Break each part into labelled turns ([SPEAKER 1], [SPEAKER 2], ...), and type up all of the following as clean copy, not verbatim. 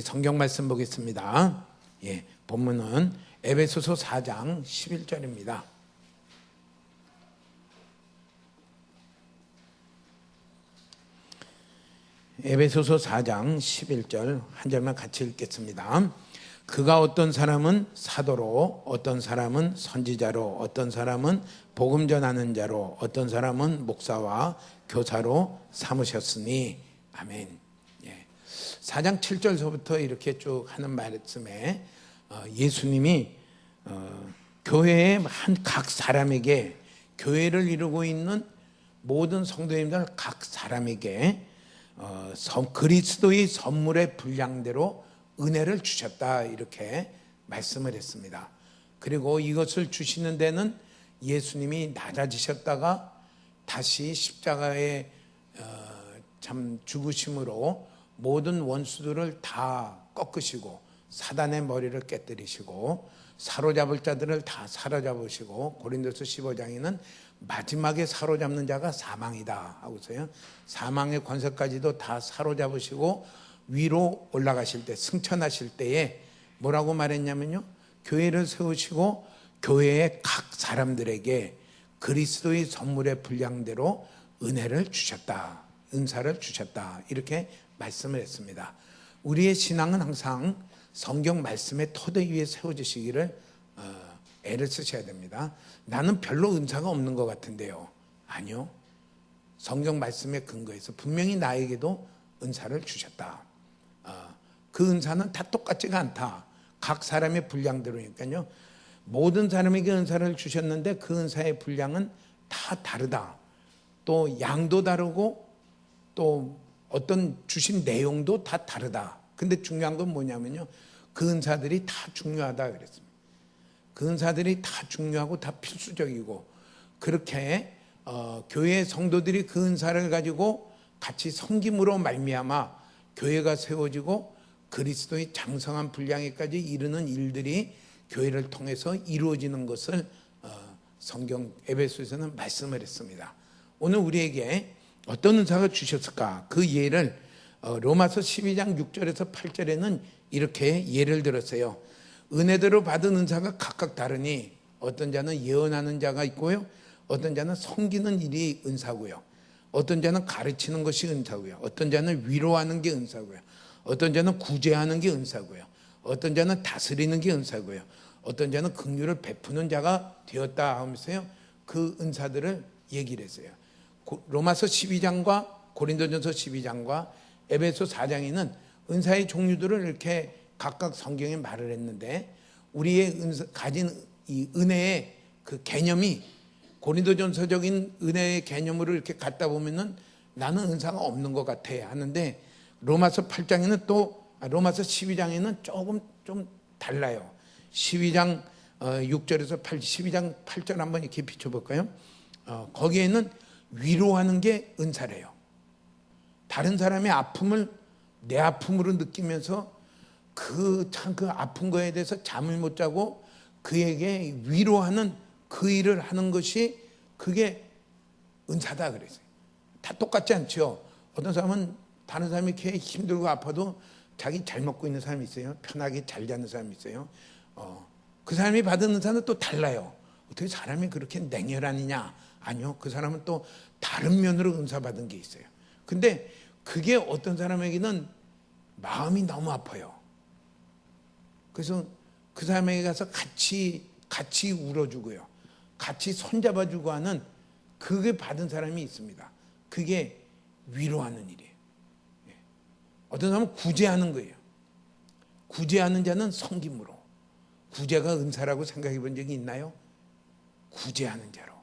[SPEAKER 1] 성경 말씀 보겠습니다. 본문은 에베소서 4장 11절입니다. 에베소서 4장 11절 한 절만 같이 읽겠습니다. 그가 어떤 사람은 사도로, 어떤 사람은 선지자로, 어떤 사람은 복음 전하는 자로, 어떤 사람은 목사와 교사로 삼으셨으니 아멘. 4장 7절서부터 이렇게 쭉 하는 말씀에 예수님이 교회의 한 각 사람에게, 교회를 이루고 있는 모든 성도님들 각 사람에게 그리스도의 선물의 분량대로 은혜를 주셨다, 이렇게 말씀을 했습니다. 그리고 이것을 주시는 데는 예수님이 낮아지셨다가 다시 십자가에 참 죽으심으로 모든 원수들을 다 꺾으시고 사단의 머리를 깨뜨리시고 사로잡을 자들을 다 사로잡으시고, 고린도서 15장에는 마지막에 사로잡는 자가 사망이다 하고서요, 사망의 권세까지도 다 사로잡으시고 위로 올라가실 때, 승천하실 때에 뭐라고 말했냐면요, 교회를 세우시고 교회의 각 사람들에게 그리스도의 선물의 분량대로 은혜를 주셨다, 은사를 주셨다, 이렇게 말씀을 했습니다. 우리의 신앙은 항상 성경 말씀의 토대 위에 세워지시기를 애를 쓰셔야 됩니다. 나는 별로 은사가 없는 것 같은데요. 아니요, 성경 말씀에 근거해서 분명히 나에게도 은사를 주셨다. 그 은사는 다 똑같지가 않다. 각 사람의 분량대로니까요, 모든 사람에게 은사를 주셨는데 그 은사의 분량은 다 다르다. 또 양도 다르고 또 어떤 주신 내용도 다 다르다. 근데 중요한 건 뭐냐면요, 그 은사들이 다 중요하다 그랬습니다. 그 은사들이 다 중요하고 다 필수적이고, 그렇게 교회 성도들이 그 은사를 가지고 같이 섬김으로 말미암아 교회가 세워지고 그리스도의 장성한 분량에까지 이르는 일들이 교회를 통해서 이루어지는 것을 성경 에베소에서는 말씀을 했습니다. 오늘 우리에게 어떤 은사가 주셨을까? 그 예를 로마서 12장 6절에서 8절에는 이렇게 예를 들었어요. 은혜대로 받은 은사가 각각 다르니 어떤 자는 예언하는 자가 있고요, 어떤 자는 섬기는 일이 은사고요, 어떤 자는 가르치는 것이 은사고요, 어떤 자는 위로하는 게 은사고요, 어떤 자는 구제하는 게 은사고요, 어떤 자는 다스리는 게 은사고요, 어떤 자는 긍휼을 베푸는 자가 되었다 하면서요, 그 은사들을 얘기를 했어요. 로마서 12장과 고린도전서 12장과 에베소 4장에는 은사의 종류들을 이렇게 각각 성경에 말을 했는데, 우리의 가진 이 은혜의 그 개념이 고린도전서적인 은혜의 개념으로 이렇게 갖다 보면은 나는 은사가 없는 것 같아 하는데, 로마서 8장에는 로마서 12장에는 조금 좀 달라요. 12장 6절에서 12장 8절 한번 이렇게 비춰볼까요? 거기에는 위로하는 게 은사래요. 다른 사람의 아픔을 내 아픔으로 느끼면서 그 아픈 거에 대해서 잠을 못 자고 그에게 위로하는 그 일을 하는 것이, 그게 은사다 그랬어요. 다 똑같지 않죠. 어떤 사람은 다른 사람이 이렇게 힘들고 아파도 자기 잘 먹고 있는 사람이 있어요. 편하게 잘 자는 사람이 있어요. 그 사람이 받은 은사는 또 달라요. 어떻게 사람이 그렇게 냉혈하느냐? 아니요, 그 사람은 또 다른 면으로 은사 받은 게 있어요. 근데 그게 어떤 사람에게는 마음이 너무 아파요. 그래서 그 사람에게 가서 같이 울어주고요, 같이 손잡아주고 하는, 그게 받은 사람이 있습니다. 그게 위로하는 일이에요. 어떤 사람은 구제하는 거예요. 구제하는 자는 섬김으로. 구제가 은사라고 생각해 본 적이 있나요? 구제하는 자로.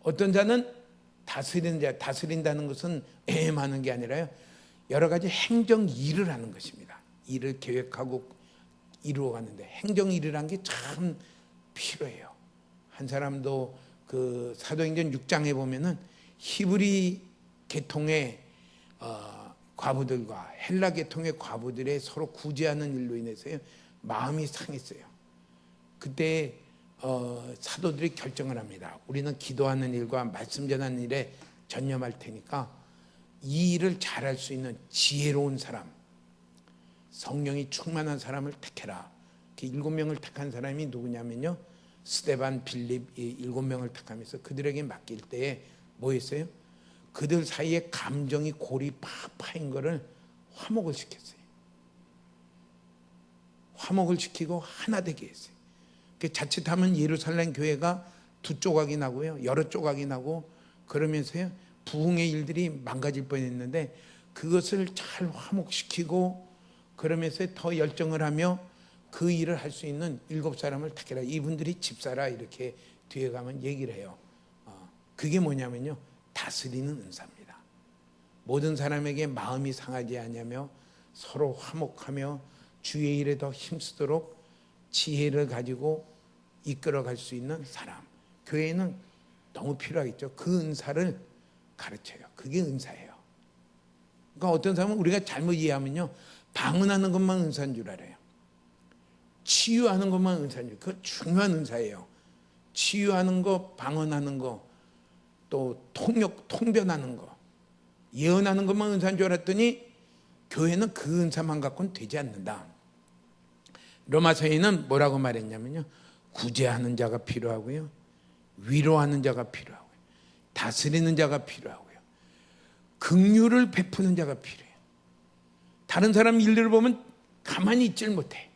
[SPEAKER 1] 어떤 자는 다스리는 자, 다스린다는 것은 애매하는 게 아니라요, 여러 가지 행정 일을 하는 것입니다. 일을 계획하고 이루어가는데 행정 일이라는 게 참 필요해요. 한 사람도 그 사도행전 6장에 보면은 히브리 계통의 과부들과 헬라 계통의 과부들의 서로 구제하는 일로 인해서요, 마음이 상했어요. 그때 사도들이 결정을 합니다. 우리는 기도하는 일과 말씀 전하는 일에 전념할 테니까 이 일을 잘할 수 있는 지혜로운 사람, 성령이 충만한 사람을 택해라. 7명을 택한 사람이 누구냐면요, 스데반, 빌립, 이 7명을 택하면서 그들에게 맡길 때에 뭐 했어요? 그들 사이에 감정이 골이 팍 파인 거를 화목을 시켰어요. 화목을 시키고 하나 되게 했어요. 자칫하면 예루살렘 교회가 두 조각이 나고요, 여러 조각이 나고 그러면서요 부흥의 일들이 망가질 뻔했는데, 그것을 잘 화목시키고 그러면서 더 열정을 하며 그 일을 할 수 있는 7사람을 택해라. 이분들이 집사라. 이렇게 뒤에 가면 얘기를 해요. 그게 뭐냐면요, 다스리는 은사입니다. 모든 사람에게 마음이 상하지 않으며 서로 화목하며 주의 일에 더 힘쓰도록 지혜를 가지고 이끌어갈 수 있는 사람. 교회는 너무 필요하겠죠. 그 은사를 가르쳐요. 그게 은사예요. 그러니까 어떤 사람은 우리가 잘못 이해하면요, 방언하는 것만 은사인 줄 알아요. 치유하는 것만 은사인 줄. 그건 중요한 은사예요. 치유하는 거, 방언하는 거, 또 통변하는 거, 예언하는 것만 은사인 줄 알았더니 교회는 그 은사만 갖고는 되지 않는다. 로마서에는 뭐라고 말했냐면요, 구제하는 자가 필요하고요, 위로하는 자가 필요하고요, 다스리는 자가 필요하고요, 긍휼을 베푸는 자가 필요해요. 다른 사람 일들을 보면 가만히 있질 못해.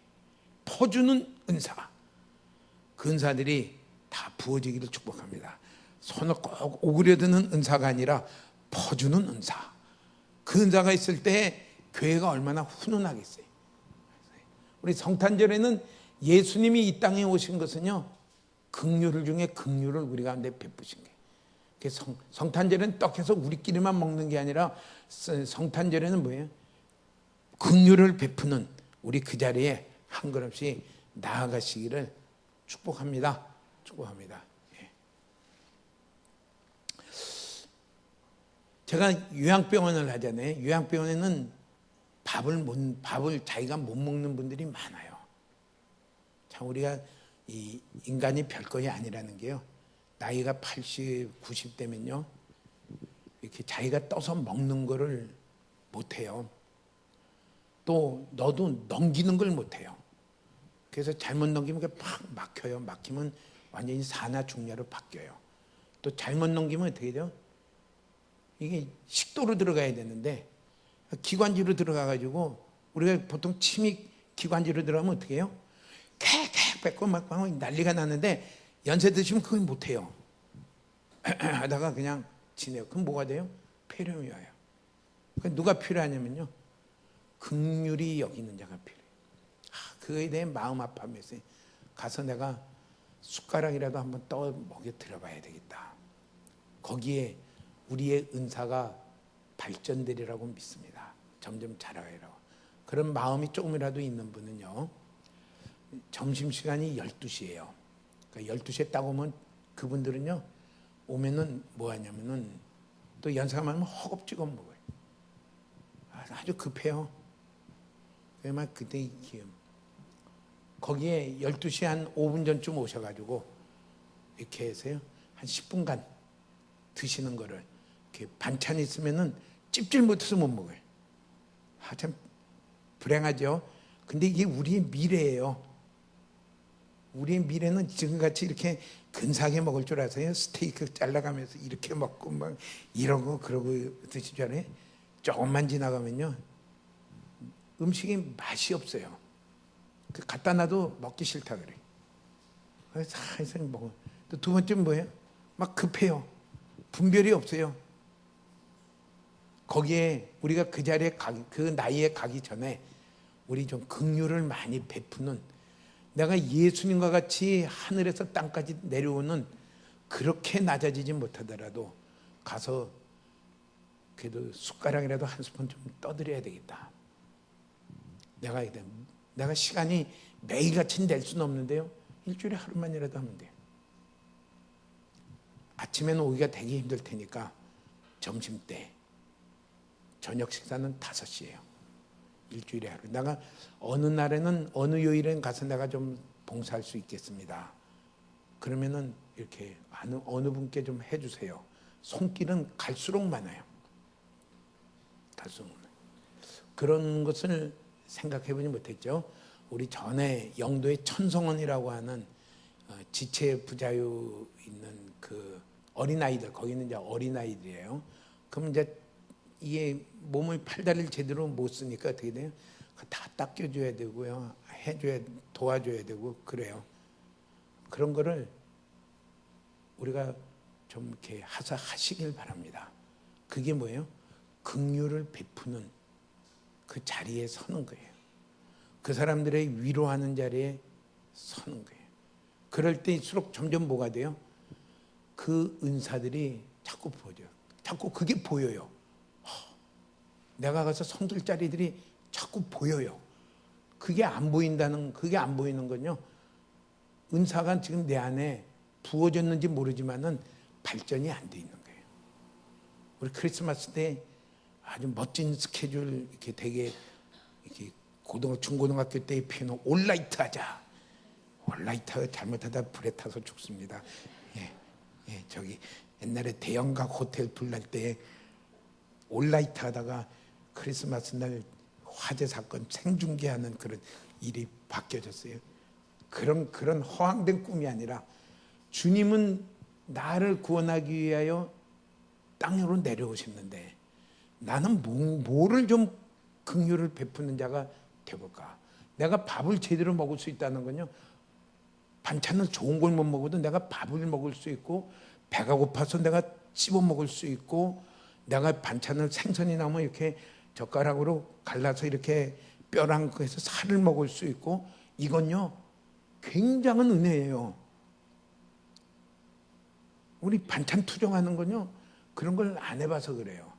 [SPEAKER 1] 퍼주는 은사, 그 은사들이 다 부어지기를 축복합니다. 손을 꼭 오그려드는 은사가 아니라 퍼주는 은사. 그 은사가 있을 때 교회가 얼마나 훈훈하겠어요. 우리 성탄절에는 예수님이 이 땅에 오신 것은요, 긍휼을 중에 긍휼을 우리 가운데 베푸신 거예요. 성탄절에는 떡해서 우리끼리만 먹는 게 아니라 성탄절에는 뭐예요? 긍휼을 베푸는 우리 그 자리에 한 걸음씩 나아가시기를 축복합니다. 축복합니다. 예. 제가 요양병원을 하잖아요. 요양병원에는 밥을 자기가 못 먹는 분들이 많아요. 참 우리가 이 인간이 별것이 아니라는 게요, 나이가 80, 90 되면요 이렇게 자기가 떠서 먹는 거를 못해요. 또 너도 넘기는 걸 못해요. 그래서 잘못 넘기면 그게 팍 막혀요. 막히면 완전히 사나 중냐로 바뀌어요. 또 잘못 넘기면 어떻게 돼요? 이게 식도로 들어가야 되는데 기관지로 들어가가지고, 우리가 보통 침이 기관지로 들어가면 어떻게 해요? 캬캬 뺏고 막 난리가 나는데 연세 드시면 그걸 못해요. 하다가 그냥 지내요. 그럼 뭐가 돼요? 폐렴이 와요. 누가 필요하냐면요, 긍휼히 여기는 자가 필요해요. 그거에 대해 마음 아파하면서 가서 내가 숟가락이라도 한번 떠 먹여 들어봐야 되겠다. 거기에 우리의 은사가 발전되리라고 믿습니다. 점점 자라가라고. 그런 마음이 조금이라도 있는 분은요, 점심시간이 12시예요. 그러니까 12시에 딱 오면 그분들은요, 오면은 뭐 하냐면은 또 연세가 많으면 허겁지겁 먹어요. 아주 급해요. 그만 그때 기음. 거기에 12시 한 5분 전쯤 오셔가지고 이렇게 해서요, 한 10분간 드시는 거를, 이렇게 반찬이 있으면은 찝질 못해서 못 먹어요. 참 불행하죠. 근데 이게 우리의 미래예요. 우리의 미래는 지금같이 이렇게 근사하게 먹을 줄 아세요? 스테이크 잘라가면서 이렇게 먹고 막 이러고 그러고 드실 줄 알아요? 조금만 지나가면요, 음식이 맛이 없어요. 갖다 놔도 먹기 싫다 그래. 그래서 살살 먹어. 또 두 번째는 뭐예요? 막 급해요. 분별이 없어요. 거기에 우리가 그 자리에 그 나이에 가기 전에 우리 좀 긍휼을 많이 베푸는, 내가 예수님과 같이 하늘에서 땅까지 내려오는 그렇게 낮아지지 못하더라도 가서 그래도 숟가락이라도 한 스푼 좀 떠드려야 되겠다. 내가 시간이 매일같이 낼 수는 없는데요, 일주일에 하루만이라도 하면 돼요. 아침에는 오기가 되게 힘들 테니까 점심때, 저녁 식사는 5시예요. 일주일에 하루. 내가 어느 날에는 어느 요일엔 가서 내가 좀 봉사할 수 있겠습니다. 그러면은 이렇게 어느 분께 좀 해주세요. 손길은 갈수록 많아요. 갈수록 많아요. 그런 것을 생각해보지 못했죠. 우리 전에 영도의 천성원이라고 하는 지체 부자유 있는 그 어린아이들, 거기는 이제 어린아이들이에요. 그럼 이제 이게 몸을 팔다리를 제대로 못 쓰니까 어떻게 돼요? 다 닦여줘야 되고요. 도와줘야 되고 그래요. 그런 거를 우리가 좀 이렇게 하시길 바랍니다. 그게 뭐예요? 긍휼을 베푸는 그 자리에 서는 거예요. 그 사람들의 위로하는 자리에 서는 거예요. 그럴 때일수록 점점 뭐가 돼요? 그 은사들이 자꾸 보여져요. 자꾸 그게 보여요. 내가 가서 섬길 자리들이 자꾸 보여요. 그게 안 보이는 건요. 은사가 지금 내 안에 부어졌는지 모르지만은 발전이 안 돼 있는 거예요. 우리 크리스마스 때 아주 멋진 스케줄 이렇게 되게 이렇게 중고등학교 때 피아노 올라이트 하자. 올라이트 잘못하다 불에 타서 죽습니다. 저기 옛날에 대형각 호텔 불날 때 올라이트 하다가 크리스마스 날 화재 사건 생중계하는 그런 일이 바뀌어졌어요. 그런 허황된 꿈이 아니라 주님은 나를 구원하기 위하여 땅으로 내려오셨는데 나는 뭐를 좀 긍휼을 베푸는 자가 되볼까? 내가 밥을 제대로 먹을 수 있다는 건요. 반찬을 좋은 걸 못 먹어도 내가 밥을 먹을 수 있고 배가 고파서 내가 씹어 먹을 수 있고 내가 반찬을 생선이 나오면 이렇게 젓가락으로 갈라서 이렇게 뼈랑 해서 살을 먹을 수 있고 이건요 굉장한 은혜예요. 우리 반찬 투정하는 건요 그런 걸 안 해봐서 그래요.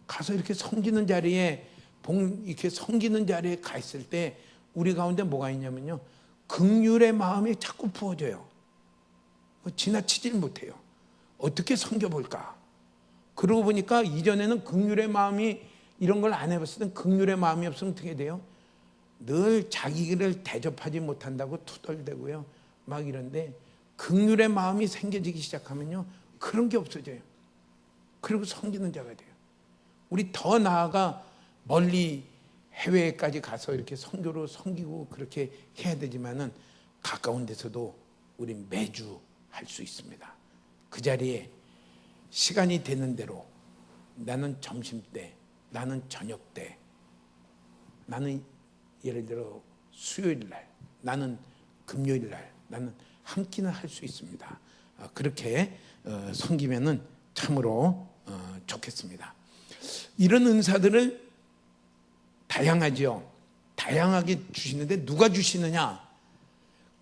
[SPEAKER 1] 가서 이렇게 섬기는 자리에 이렇게 섬기는 자리에 가 있을 때 우리 가운데 뭐가 있냐면요 긍휼의 마음이 자꾸 부어져요. 지나치질 못해요. 어떻게 섬겨볼까? 그러고 보니까 이전에는 긍휼의 마음이 이런 걸 안 해봤을 땐 긍휼의 마음이 없으면 어떻게 돼요? 늘 자기를 대접하지 못한다고 투덜대고요. 막 이런데 긍휼의 마음이 생겨지기 시작하면요. 그런 게 없어져요. 그리고 섬기는 자가 돼요. 우리 더 나아가 멀리 해외까지 가서 이렇게 선교로 섬기고 그렇게 해야 되지만은 가까운 데서도 우리 매주 할 수 있습니다. 그 자리에 시간이 되는 대로 나는 점심때, 나는 저녁때, 나는 예를 들어 수요일날, 나는 금요일날, 나는 한 끼는 할 수 있습니다. 그렇게 섬기면은 참으로 좋겠습니다. 이런 은사들을 다양하죠. 다양하게 주시는데 누가 주시느냐?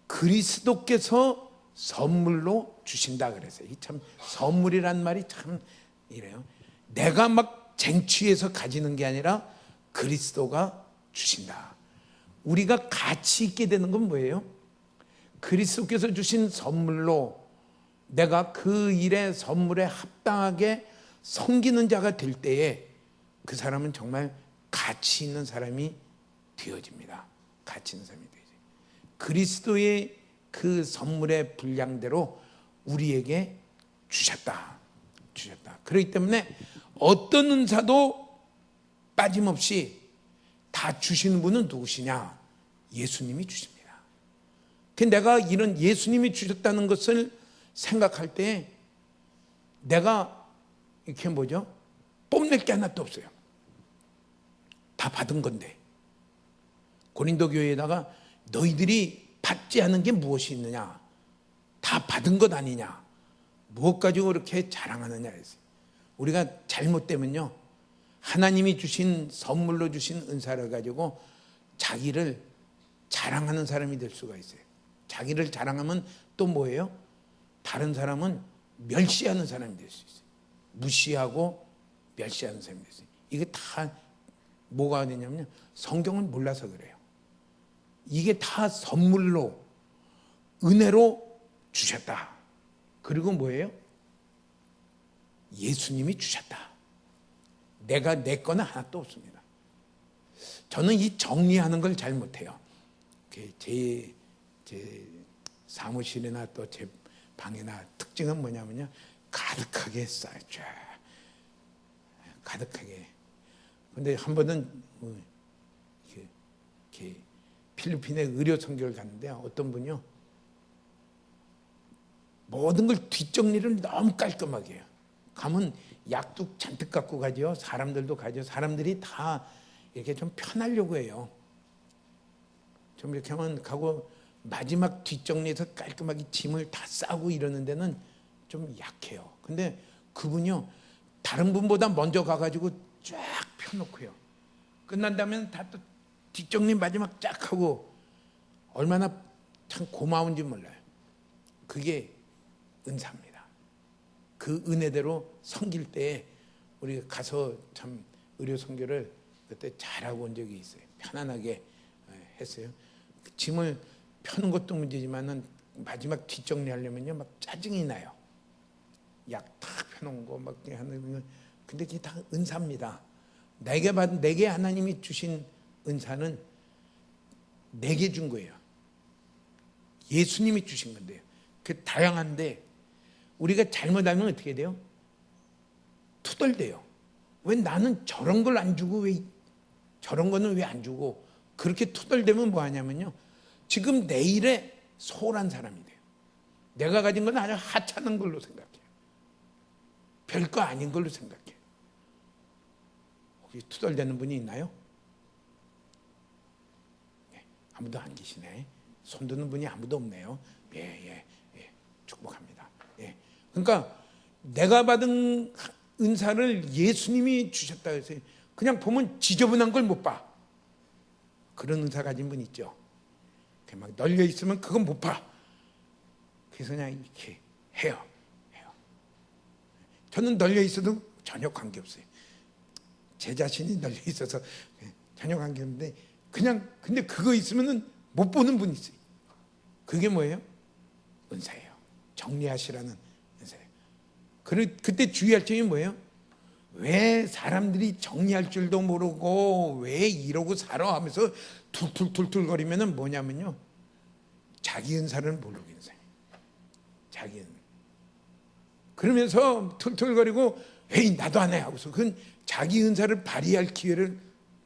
[SPEAKER 1] 그리스도께서 선물로 주신다 그랬어요. 참 선물이란 말이 참 이래요. 내가 막 쟁취해서 가지는 게 아니라 그리스도가 주신다. 우리가 가치 있게 되는 건 뭐예요? 그리스도께서 주신 선물로 내가 그 일의 선물에 합당하게 섬기는 자가 될 때에 그 사람은 정말 가치 있는 사람이 되어집니다. 가치 있는 사람이 되어져요. 그리스도의 그 선물의 분량대로 우리에게 주셨다. 그렇기 때문에 어떤 은사도 빠짐없이 다 주시는 분은 누구시냐? 예수님이 주십니다. 내가 이런 예수님이 주셨다는 것을 생각할 때 내가 이렇게 뽐낼 게 하나도 없어요. 다 받은 건데. 고린도 교회에다가 너희들이 받지 않은 게 무엇이 있느냐? 다 받은 것 아니냐? 무엇 가지고 그렇게 자랑하느냐 했어요. 우리가 잘못되면요. 하나님이 주신 선물로 주신 은사를 가지고 자기를 자랑하는 사람이 될 수가 있어요. 자기를 자랑하면 또 뭐예요? 다른 사람은 멸시하는 사람이 될 수 있어요. 무시하고 멸시하는 사람이 될 수 있어요. 이게 다 뭐가 되냐면요. 성경을 몰라서 그래요. 이게 다 선물로 은혜로 주셨다. 그리고 뭐예요? 예수님이 주셨다. 내가 내 거는 하나도 없습니다. 저는 이 정리하는 걸 잘 못해요. 제 사무실이나 또 제 방이나 특징은 뭐냐면요. 가득하게 쌓였죠. 가득하게. 근데 한 번은 필리핀에 의료 선교를 갔는데 어떤 분이요, 모든 걸 뒷정리를 너무 깔끔하게 해요. 가면 약도 잔뜩 갖고 가죠. 사람들도 가죠. 사람들이 다 이렇게 좀 편하려고 해요. 좀 이렇게 하면 가고 마지막 뒷정리해서 깔끔하게 짐을 다 싸고 이러는 데는 좀 약해요. 근데 그분이요, 다른 분보다 먼저 가가지고 쫙 펴놓고요, 끝난다면 다 또 뒷정리 마지막 쫙 하고, 얼마나 참 고마운지 몰라요. 그게 은사입니다. 그 은혜대로 섬길 때 우리 가서 참 의료 선교를 그때 잘하고 온 적이 있어요. 편안하게 했어요. 짐을 펴는 것도 문제지만은 마지막 뒷정리하려면요 막 짜증이 나요. 약 다 펴놓은 거 막 하는 거. 근데 그게 다 은사입니다. 내게 하나님이 주신 은사는 내게 준 거예요. 예수님이 주신 건데요. 그 다양한데 우리가 잘못하면 어떻게 돼요? 투덜대요. 왜 나는 저런 걸 안 주고 왜 저런 거는 왜 안 주고, 그렇게 투덜대면 뭐 하냐면요, 지금 내일에 소홀한 사람이 돼요. 내가 가진 건 아주 하찮은 걸로 생각해요. 별거 아닌 걸로 생각해요. 혹시 투덜대는 분이 있나요? 네, 아무도 안 계시네. 손 드는 분이 아무도 없네요. 예, 축복합니다. 예. 그러니까 내가 받은 은사를 예수님이 주셨다 해서 그냥 보면 지저분한 걸 못 봐. 그런 은사 가진 분 있죠. 막 널려 있으면 그건 못 봐. 그래서 그냥 이렇게 해요. 저는 널려 있어도 전혀 관계없어요. 제 자신이 널려 있어서 전혀 관계없는데, 그냥 근데 그거 있으면은 못 보는 분이 있어요. 그게 뭐예요? 은사예요. 정리하시라는 은사예요. 그때 주의할 점이 뭐예요? 왜 사람들이 정리할 줄도 모르고 왜 이러고 살아 하면서 툴툴툴툴거리면은 뭐냐면요, 자기 은사를 모르고 있는 사람이에요. 자기 은사. 그러면서 툴툴거리고 에이 나도 안 해 하고서 그건 자기 은사를 발휘할 기회를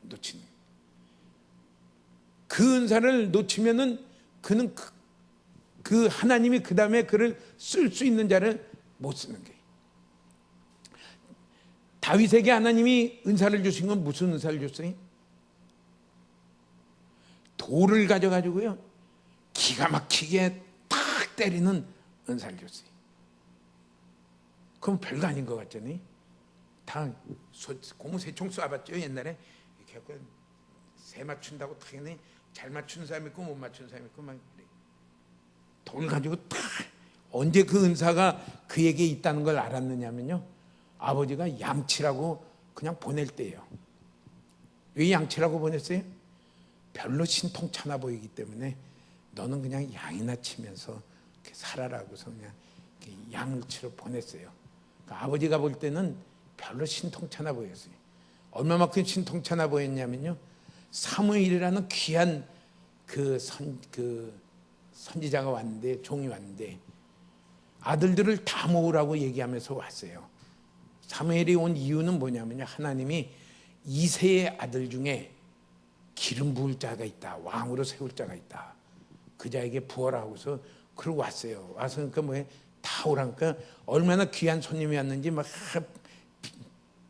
[SPEAKER 1] 놓치는 거예요. 그 은사를 놓치면은 그는 그 하나님이 그 다음에 그를 쓸 수 있는 자를 못 쓰는 거예요. 다윗에게 하나님이 은사를 주신 건 무슨 은사를 줬어요? 돌을 가져가지고요 기가 막히게 탁 때리는 은사를 줬어요. 그럼 별거 아닌 것 같잖아요. 다 고무새총 쏴봤죠 옛날에. 이렇게 하고 새 맞춘다고 당연히 잘 맞추는 사람이 있고 못 맞추는 사람이 있고 막 그래. 돌 가지고 탁. 언제 그 은사가 그에게 있다는 걸 알았느냐면요, 아버지가 양치라고 그냥 보낼 때예요. 왜 양치라고 보냈어요? 별로 신통찮아 보이기 때문에 너는 그냥 양이나 치면서 이렇게 살아라고서 그냥 양치로 보냈어요. 그러니까 아버지가 볼 때는 별로 신통찮아 보였어요. 얼마만큼 신통찮아 보였냐면요, 사무엘이라는 귀한 그 선지자가 왔는데, 종이 왔는데 아들들을 다 모으라고 얘기하면서 왔어요. 사무엘이 온 이유는 뭐냐면요, 하나님이 이새의 아들 중에 기름 부을 자가 있다, 왕으로 세울 자가 있다, 그 자에게 부어라고서 그러고 왔어요. 와서 그러니까 뭐예요, 다 오라니까 얼마나 귀한 손님이 왔는지 막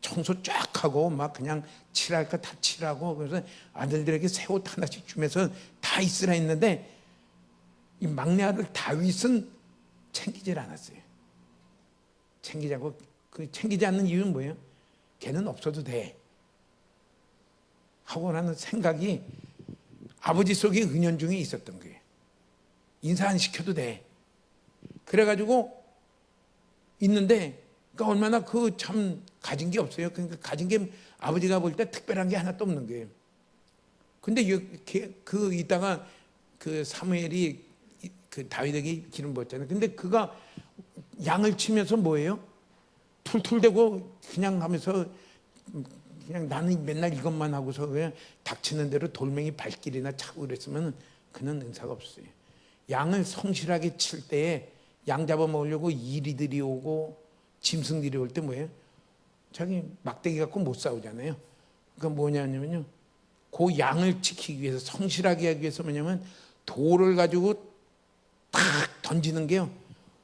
[SPEAKER 1] 청소 쫙 하고 막 그냥 칠할 거 다 칠하고, 그래서 아들들에게 새 옷 하나씩 주면서 다 있으라 했는데, 이 막내 아들 다윗은 챙기질 않았어요. 챙기지 않는 이유는 뭐예요? 걔는 없어도 돼 하고 나는 생각이 아버지 속에 은연중에 있었던 거예요. 인사 안 시켜도 돼. 그래가지고 있는데, 그러니까 얼마나 그 참 가진 게 없어요. 그러니까 가진 게 아버지가 볼 때 특별한 게 하나도 없는 거예요. 근데 그 이따가 그 사무엘이 그 다윗에게 기름 부었잖아요. 근데 그가 양을 치면서 뭐예요? 툴툴대고 그냥 하면서 그냥 나는 맨날 이것만 하고서 그냥 닥치는 대로 돌멩이 발길이나 차고 그랬으면 그는 은사가 없어요. 양을 성실하게 칠 때에 양 잡아 먹으려고 이리들이 오고 짐승들이 올 때 뭐예요? 자기 막대기 갖고 못 싸우잖아요. 그러니까 뭐냐면요, 그 양을 지키기 위해서, 성실하게 하기 위해서 뭐냐면 돌을 가지고 탁 던지는 게요,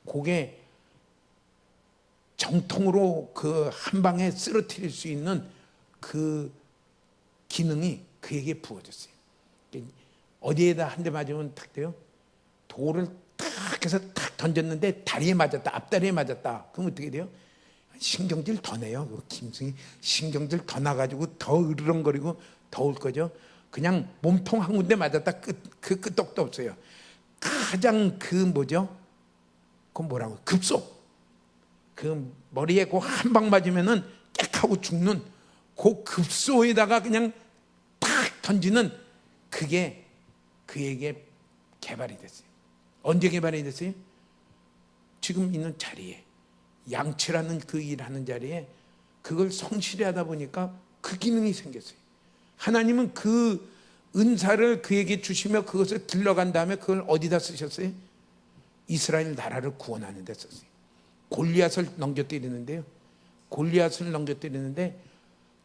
[SPEAKER 1] 그게 정통으로 그 한 방에 쓰러뜨릴 수 있는 그 기능이 그에게 부어졌어요. 어디에다 한 대 맞으면 탁 돼요? 돌을 탁 해서 탁 던졌는데 다리에 맞았다, 앞다리에 맞았다. 그럼 어떻게 돼요? 신경질 더 내요. 그 김승희 신경질 더 나가지고 더 으르렁거리고 더울 거죠. 그냥 몸통 한 군데 맞았다, 그 끄떡도 없어요. 가장 그 뭐죠? 그 뭐라고? 급속. 그 머리에 그 한 방 맞으면은 깨 하고 죽는 그 급소에다가 그냥 탁 던지는, 그게 그에게 개발이 됐어요. 언제 개발이 됐어요? 지금 있는 자리에, 양치라는 그 일하는 자리에 그걸 성실히 하다 보니까 그 기능이 생겼어요. 하나님은 그 은사를 그에게 주시며 그것을 길러간 다음에 그걸 어디다 쓰셨어요? 이스라엘 나라를 구원하는 데 썼어요. 골리앗을 넘겨뜨리는데요, 골리앗을 넘겨뜨리는데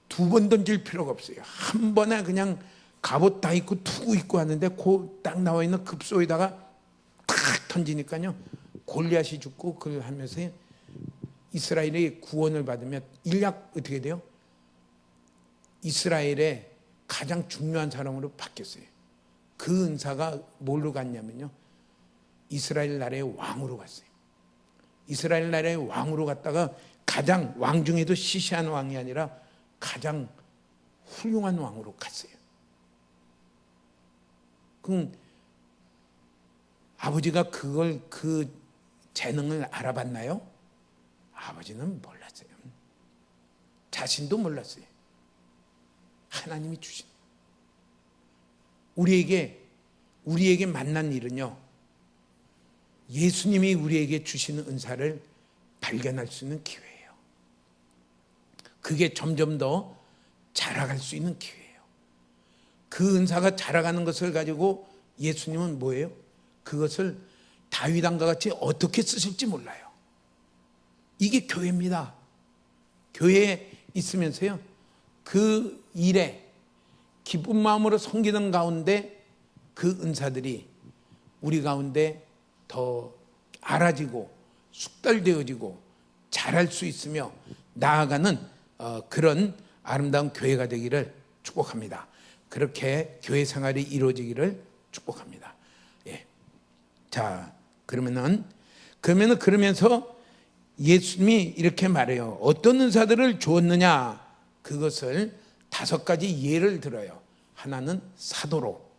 [SPEAKER 1] 두 번 던질 필요가 없어요. 한 번에 그냥 갑옷 다 입고 투구 입고 하는데 그 딱 나와 있는 급소에다가 탁 던지니까요, 골리앗이 죽고 그걸 하면서 이스라엘의 구원을 받으면 일약 어떻게 돼요? 이스라엘의 가장 중요한 사람으로 바뀌었어요. 그 은사가 뭘로 갔냐면요, 이스라엘 나라의 왕으로 갔어요. 이스라엘 나라의 왕으로 갔다가 가장, 왕 중에도 시시한 왕이 아니라 가장 훌륭한 왕으로 갔어요. 그럼 아버지가 그걸, 그 재능을 알아봤나요? 아버지는 몰랐어요. 자신도 몰랐어요. 하나님이 주신, 우리에게 만난 일은요, 예수님이 우리에게 주시는 은사를 발견할 수 있는 기회예요. 그게 점점 더 자라갈 수 있는 기회예요. 그 은사가 자라가는 것을 가지고 예수님은 뭐예요? 그것을 다윗왕과 같이 어떻게 쓰실지 몰라요. 이게 교회입니다. 교회에 있으면서요, 그 일에 기쁜 마음으로 섬기는 가운데 그 은사들이 우리 가운데 더 알아지고 숙달되어지고 자랄 수 있으며 나아가는 그런 아름다운 교회가 되기를 축복합니다. 그렇게 교회 생활이 이루어지기를 축복합니다. 예. 자, 그러면서 예수님이 이렇게 말해요. 어떤 은사들을 주었느냐? 그것을 5가지 예를 들어요. 하나는 사도로,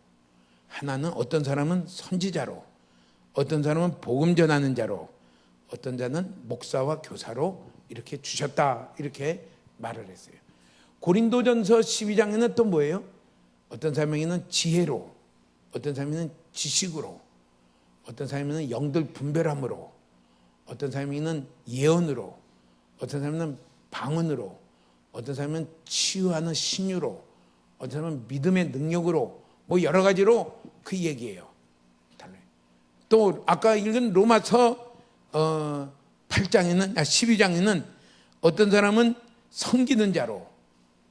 [SPEAKER 1] 하나는 어떤 사람은 선지자로, 어떤 사람은 복음 전하는 자로, 어떤 자는 목사와 교사로 이렇게 주셨다, 이렇게 말을 했어요. 고린도전서 12장에는 또 뭐예요? 어떤 사람에게는 지혜로, 어떤 사람에게는 지식으로, 어떤 사람에게는 영들 분별함으로, 어떤 사람에게는 예언으로, 어떤 사람은 방언으로, 어떤 사람은 치유하는 신유로, 어떤 사람은 믿음의 능력으로, 뭐 여러 가지로 그 얘기예요. 또 아까 읽은 로마서 12장에는 어떤 사람은 섬기는 자로,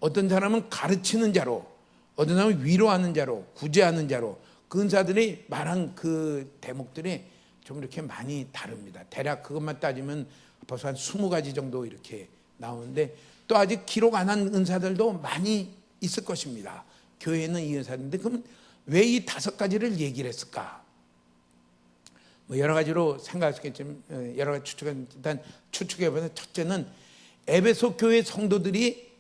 [SPEAKER 1] 어떤 사람은 가르치는 자로, 어떤 사람은 위로하는 자로, 구제하는 자로, 그 은사들이 말한 그 대목들이 좀 이렇게 많이 다릅니다. 대략 그것만 따지면 벌써 한 20가지 정도 이렇게 나오는데, 또 아직 기록 안 한 은사들도 많이 있을 것입니다. 교회에는 이 은사인데, 그럼 왜 이 5가지를 얘기를 했을까? 뭐 여러 가지로 생각할 수 있겠지만, 여러 가지 추측해보면, 첫째는 에베소 교회 성도들이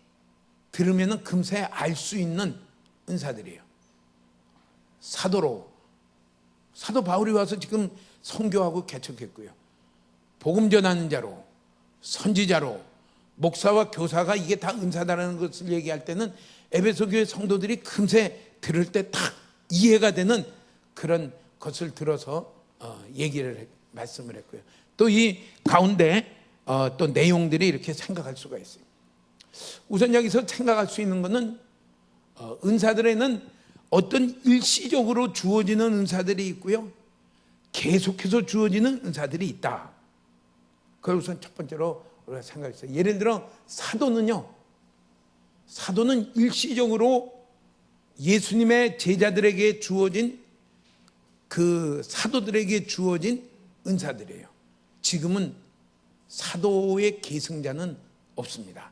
[SPEAKER 1] 들으면 금세 알 수 있는 은사들이에요. 사도 바울이 와서 지금 선교하고 개척했고요. 복음 전하는 자로, 선지자로, 목사와 교사가 이게 다 은사다라는 것을 얘기할 때는 에베소 교회 성도들이 금세 들을 때 딱 이해가 되는 그런 것을 들어서 말씀을 했고요. 또 이 가운데 또 내용들이 이렇게 생각할 수가 있어요. 우선 여기서 생각할 수 있는 것은 은사들에는 어떤 일시적으로 주어지는 은사들이 있고요, 계속해서 주어지는 은사들이 있다. 그걸 우선 첫 번째로 우리가 생각했어요. 예를 들어 사도는 일시적으로 예수님의 제자들에게 주어진 그 사도들에게 주어진 은사들이에요. 지금은 사도의 계승자는 없습니다.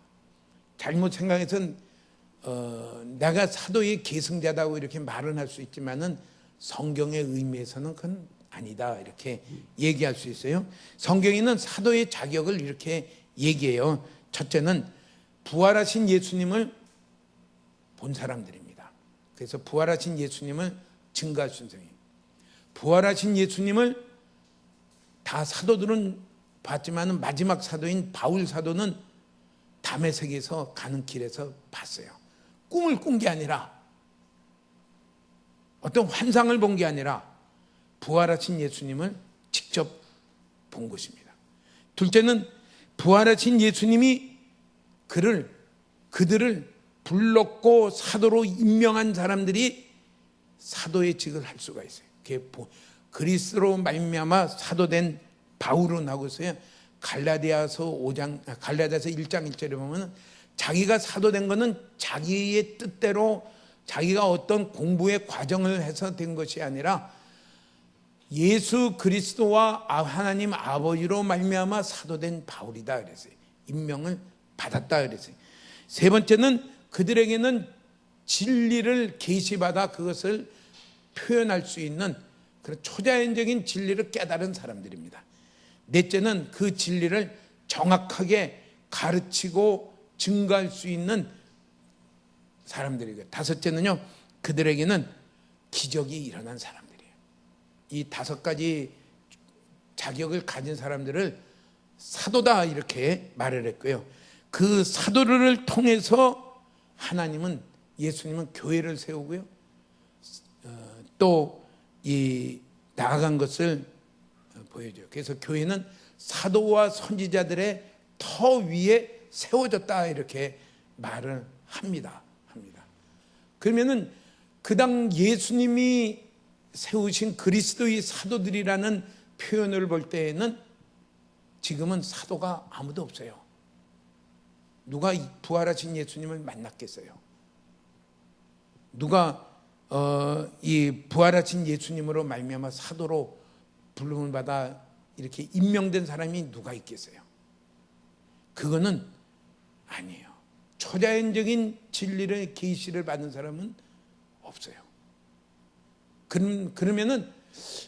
[SPEAKER 1] 잘못 생각해서 내가 사도의 계승자다고 이렇게 말은 할 수 있지만은 성경의 의미에서는 그건 아니다 이렇게 얘기할 수 있어요. 성경에는 사도의 자격을 이렇게 얘기해요. 첫째는 부활하신 예수님을 본 사람들입니다. 그래서 부활하신 예수님을 증거할 순서예요. 부활하신 예수님을 다 사도들은 봤지만 마지막 사도인 바울 사도는 다메섹에서 가는 길에서 봤어요. 꿈을 꾼 게 아니라 어떤 환상을 본 게 아니라 부활하신 예수님을 직접 본 것입니다. 둘째는 부활하신 예수님이 그들을 불렀고 사도로 임명한 사람들이 사도의 직을 할 수가 있어요. 그리스도로 말미암아 사도된 바울은 하고 있어요. 갈라디아서 1장 1절에 보면 자기가 사도된 것은 자기의 뜻대로 자기가 어떤 공부의 과정을 해서 된 것이 아니라 예수 그리스도와 하나님 아버지로 말미암아 사도된 바울이다 그랬어요. 임명을 받았다 그랬어요. 세 번째는 그들에게는 진리를 계시받아 그것을 표현할 수 있는 그런 초자연적인 진리를 깨달은 사람들입니다. 넷째는 그 진리를 정확하게 가르치고 증거할 수 있는 사람들이고, 다섯째는요, 그들에게는 기적이 일어난 사람들이에요. 이 다섯 가지 자격을 가진 사람들을 사도다 이렇게 말을 했고요. 그 사도를 통해서 하나님은, 예수님은 교회를 세우고요, 또 이 나아간 것을 보여줘요. 그래서 교회는 사도와 선지자들의 터 위에 세워졌다 이렇게 말을 합니다. 그러면은 그 당 예수님이 세우신 그리스도의 사도들이라는 표현을 볼 때에는 지금은 사도가 아무도 없어요. 누가 부활하신 예수님을 만났겠어요? 누가 이 부활하신 예수님으로 말미암아 사도로 부름을 받아 이렇게 임명된 사람이 누가 있겠어요? 그거는 아니에요. 초자연적인 진리의 계시를 받는 사람은 없어요. 그러면은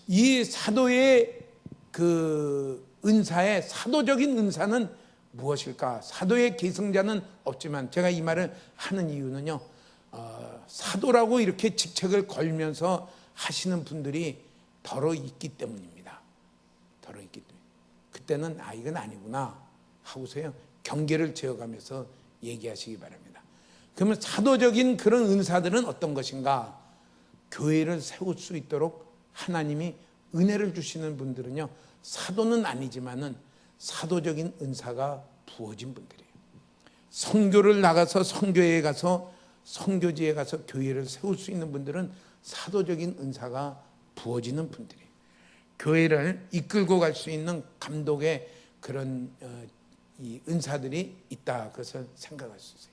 [SPEAKER 1] 이 사도의 그 은사의 사도적인 은사는 무엇일까? 사도의 계승자는 없지만, 제가 이 말을 하는 이유는요, 사도라고 이렇게 직책을 걸면서 하시는 분들이 더러 있기 때문입니다. 더러 있기 때문에 그때는 이건 아니구나 하고서요 경계를 지어가면서 얘기하시기 바랍니다. 그러면 사도적인 그런 은사들은 어떤 것인가? 교회를 세울 수 있도록 하나님이 은혜를 주시는 분들은요, 사도는 아니지만은 사도적인 은사가 부어진 분들이에요. 선교를 나가서 선교회에 가서 선교지에 가서 교회를 세울 수 있는 분들은 사도적인 은사가 부어지는 분들이에요. 교회를 이끌고 갈 수 있는 감독의 그런 이 은사들이 있다, 그것을 생각할 수 있어요.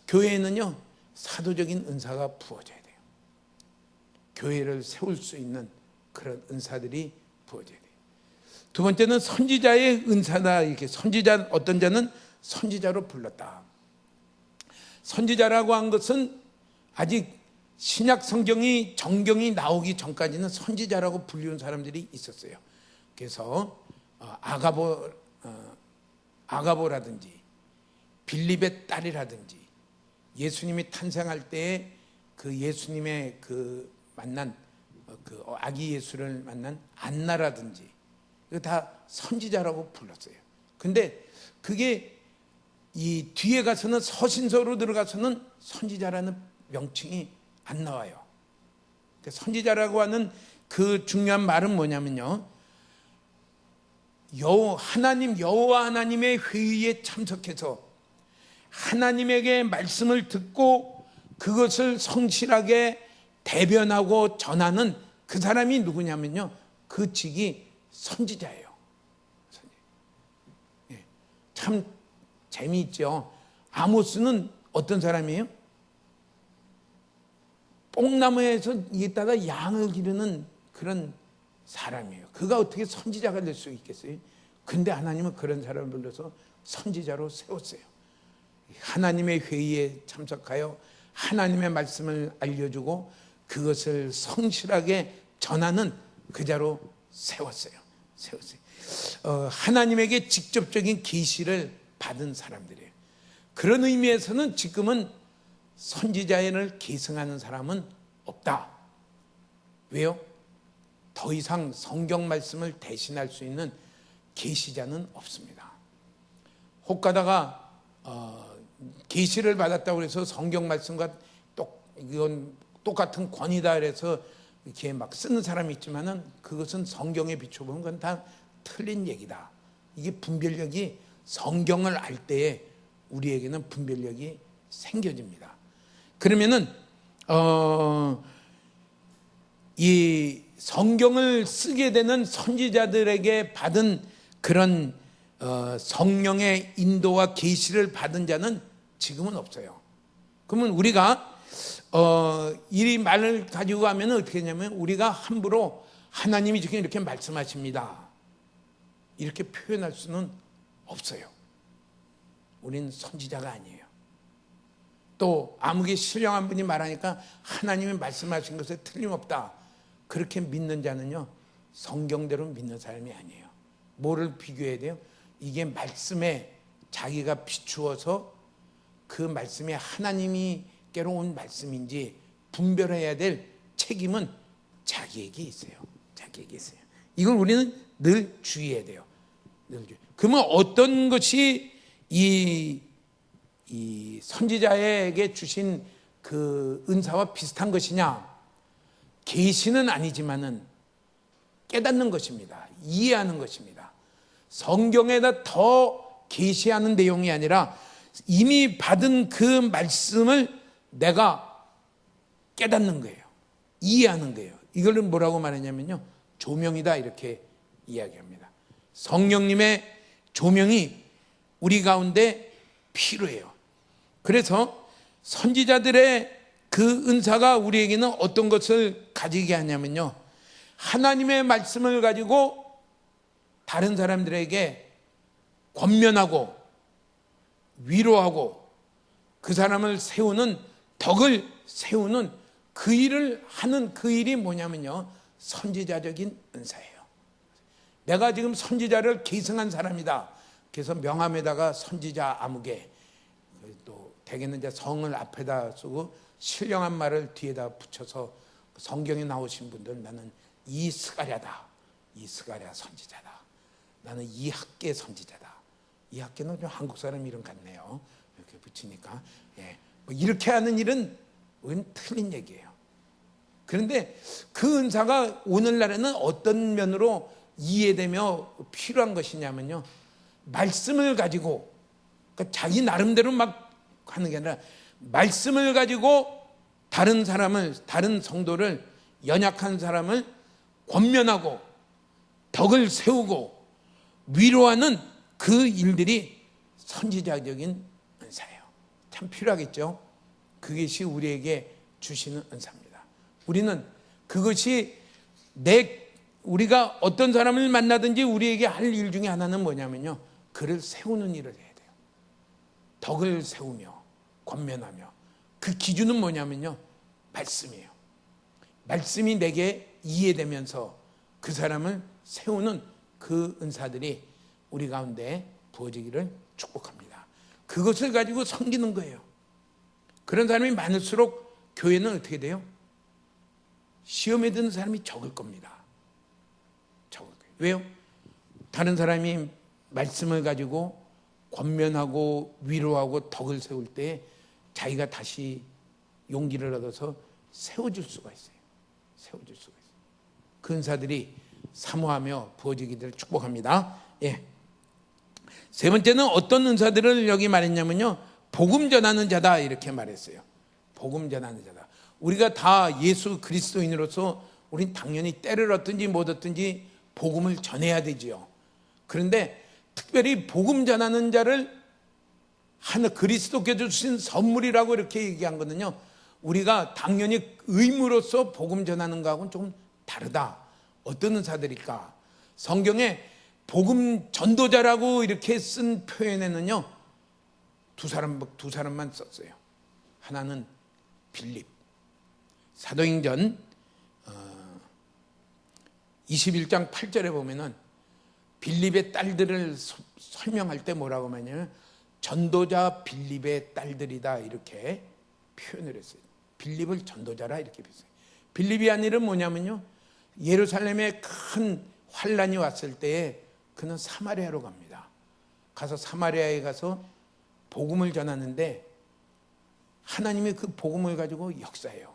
[SPEAKER 1] 교회에는요 사도적인 은사가 부어져야 돼요. 교회를 세울 수 있는 그런 은사들이 부어져야 돼요. 두 번째는 선지자의 은사다. 이렇게 선지자, 어떤 자는 선지자로 불렀다. 선지자라고 한 것은 아직 신약 성경이 정경이 나오기 전까지는 선지자라고 불리는 사람들이 있었어요. 그래서 아가보라든지 빌립의 딸이라든지 예수님이 탄생할 때에 그 예수님의 그 만난 그 아기 예수를 만난 안나라든지 이거 다 선지자라고 불렀어요. 근데 그게 이 뒤에 가서는 서신서로 들어가서는 선지자라는 명칭이 안 나와요. 선지자라고 하는 그 중요한 말은 뭐냐면요, 여호와 하나님의 회의에 참석해서 하나님에게 말씀을 듣고 그것을 성실하게 대변하고 전하는 그 사람이 누구냐면요, 그 직이 선지자예요. 참 재미있죠. 아모스는 어떤 사람이에요? 뽕나무에서 있다가 양을 기르는 그런 사람이에요. 그가 어떻게 선지자가 될 수 있겠어요? 근데 하나님은 그런 사람을 불러서 선지자로 세웠어요. 하나님의 회의에 참석하여 하나님의 말씀을 알려주고 그것을 성실하게 전하는 그 자로 세웠어요. 하나님에게 직접적인 계시를 받은 사람들이에요. 그런 의미에서는 지금은 선지자를 계승하는 사람은 없다. 왜요? 더 이상 성경 말씀을 대신할 수 있는 계시자는 없습니다. 혹 가다가 계시를 받았다고 해서 성경 말씀과 이건 똑같은 권위다 그래서 이렇게 막 쓰는 사람이 있지만은 그것은 성경에 비춰보면 그건 다 틀린 얘기다. 이게 분별력이 성경을 알 때에 우리에게는 분별력이 생겨집니다. 그러면은 이 성경을 쓰게 되는 선지자들에게 받은 그런 성령의 인도와 계시를 받은 자는 지금은 없어요. 그러면 우리가 이 말을 가지고 가면 어떻게 되냐면 우리가 함부로 하나님이 지금 이렇게 말씀하십니다 이렇게 표현할 수는 없어요. 우리는 선지자가 아니에요. 또 아무개 신령한 분이 말하니까 하나님이 말씀하신 것에 틀림없다 그렇게 믿는 자는요 성경대로 믿는 사람이 아니에요. 뭐를 비교해야 돼요? 이게 말씀에 자기가 비추어서 그 말씀이 하나님께로 온 말씀인지 분별해야 될 책임은 자기에게 있어요. 이걸 우리는 늘 주의해야 돼요. 그러면 어떤 것이 이 선지자에게 주신 그 은사와 비슷한 것이냐? 계시는 아니지만은 깨닫는 것입니다. 이해하는 것입니다. 성경에다 더 계시하는 내용이 아니라 이미 받은 그 말씀을 내가 깨닫는 거예요. 이해하는 거예요. 이걸 뭐라고 말하냐면요 조명이다 이렇게 이야기합니다. 성령님의 조명이 우리 가운데 필요해요. 그래서 선지자들의 그 은사가 우리에게는 어떤 것을 가지게 하냐면요 하나님의 말씀을 가지고 다른 사람들에게 권면하고 위로하고 그 사람을 세우는 덕을 세우는 그 일을 하는 그 일이 뭐냐면요 선지자적인 은사예요. 내가 지금 선지자를 계승한 사람이다. 그래서 명함에다가 선지자 아무개 또 대개는 이제 성을 앞에다 쓰고 신령한 말을 뒤에다 붙여서 성경에 나오신 분들 나는 이스가랴다. 이스가랴 선지자다. 나는 이학계 선지자다. 이학계는 좀 한국 사람 이름 같네요. 이렇게 붙이니까 뭐 이렇게 하는 일은 틀린 얘기예요. 그런데 그 은사가 오늘날에는 어떤 면으로 이해되며 필요한 것이냐면요 말씀을 가지고 그러니까 자기 나름대로 막 하는 게 아니라 말씀을 가지고 다른 사람을 다른 성도를 연약한 사람을 권면하고 덕을 세우고 위로하는 그 일들이 선지자적인 은사예요. 참 필요하겠죠. 그것이 우리에게 주시는 은사입니다. 우리는 그것이 우리가 어떤 사람을 만나든지 우리에게 할 일 중에 하나는 뭐냐면요 그를 세우는 일을 해야 돼요. 덕을 세우며 권면하며 그 기준은 뭐냐면요 말씀이에요. 말씀이 내게 이해되면서 그 사람을 세우는 그 은사들이 우리 가운데 부어지기를 축복합니다. 그것을 가지고 섬기는 거예요. 그런 사람이 많을수록 교회는 어떻게 돼요? 시험에 드는 사람이 적을 겁니다. 적을 거예요. 왜요? 다른 사람이 말씀을 가지고 권면하고 위로하고 덕을 세울 때 자기가 다시 용기를 얻어서 세워줄 수가 있어요. 세워줄 수가 있어요. 그 은사들이 사모하며 부어지기를 축복합니다. 세 번째는 어떤 은사들을 여기 말했냐면요 복음 전하는 자다 이렇게 말했어요. 복음 전하는 자다. 우리가 다 예수 그리스도인으로서 우린 당연히 때를 얻든지 못 얻든지 복음을 전해야 되지요. 그런데 특별히 복음 전하는 자를 하나 그리스도께서 주신 선물이라고 이렇게 얘기한 거는요 우리가 당연히 의무로서 복음 전하는 거하고는 조금 다르다. 어떤 은사들일까? 성경에 복음 전도자라고 이렇게 쓴 표현에는요, 두 사람만 썼어요. 하나는 빌립. 사도행전 21장 8절에 보면은 빌립의 딸들을 설명할 때 뭐라고 하냐면 전도자 빌립의 딸들이다 이렇게 표현을 했어요. 빌립을 전도자라 이렇게 했어요. 빌립이 한 일은 뭐냐면요, 예루살렘에 큰 환란이 왔을 때에 그는 사마리아로 갑니다. 가서 사마리아에 가서 복음을 전하는데 하나님이 그 복음을 가지고 역사해요.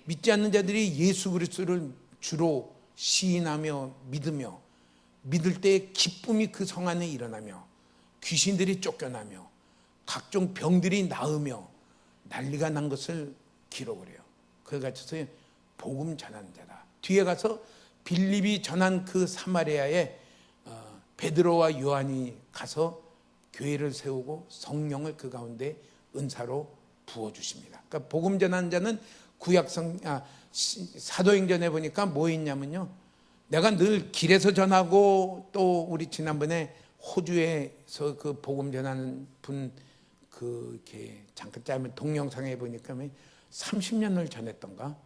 [SPEAKER 1] 믿지 않는 자들이 예수 그리스도를 주로 시인하며 믿으며 믿을 때의 기쁨이 그 성 안에 일어나며 귀신들이 쫓겨나며 각종 병들이 나으며 난리가 난 것을 기록을 해요. 그래서 복음 전하는 자다. 뒤에 가서 빌립이 전한 그 사마리아에 베드로와 요한이 가서 교회를 세우고 성령을 그 가운데 은사로 부어주십니다. 그러니까 복음 전하는 자는 사도행전에 보니까 뭐 있냐면요, 내가 늘 길에서 전하고 또 우리 지난번에 호주에서 그 복음 전하는 분 이렇게 잠깐 짧은 동영상에 보니까 30년을 전했던가?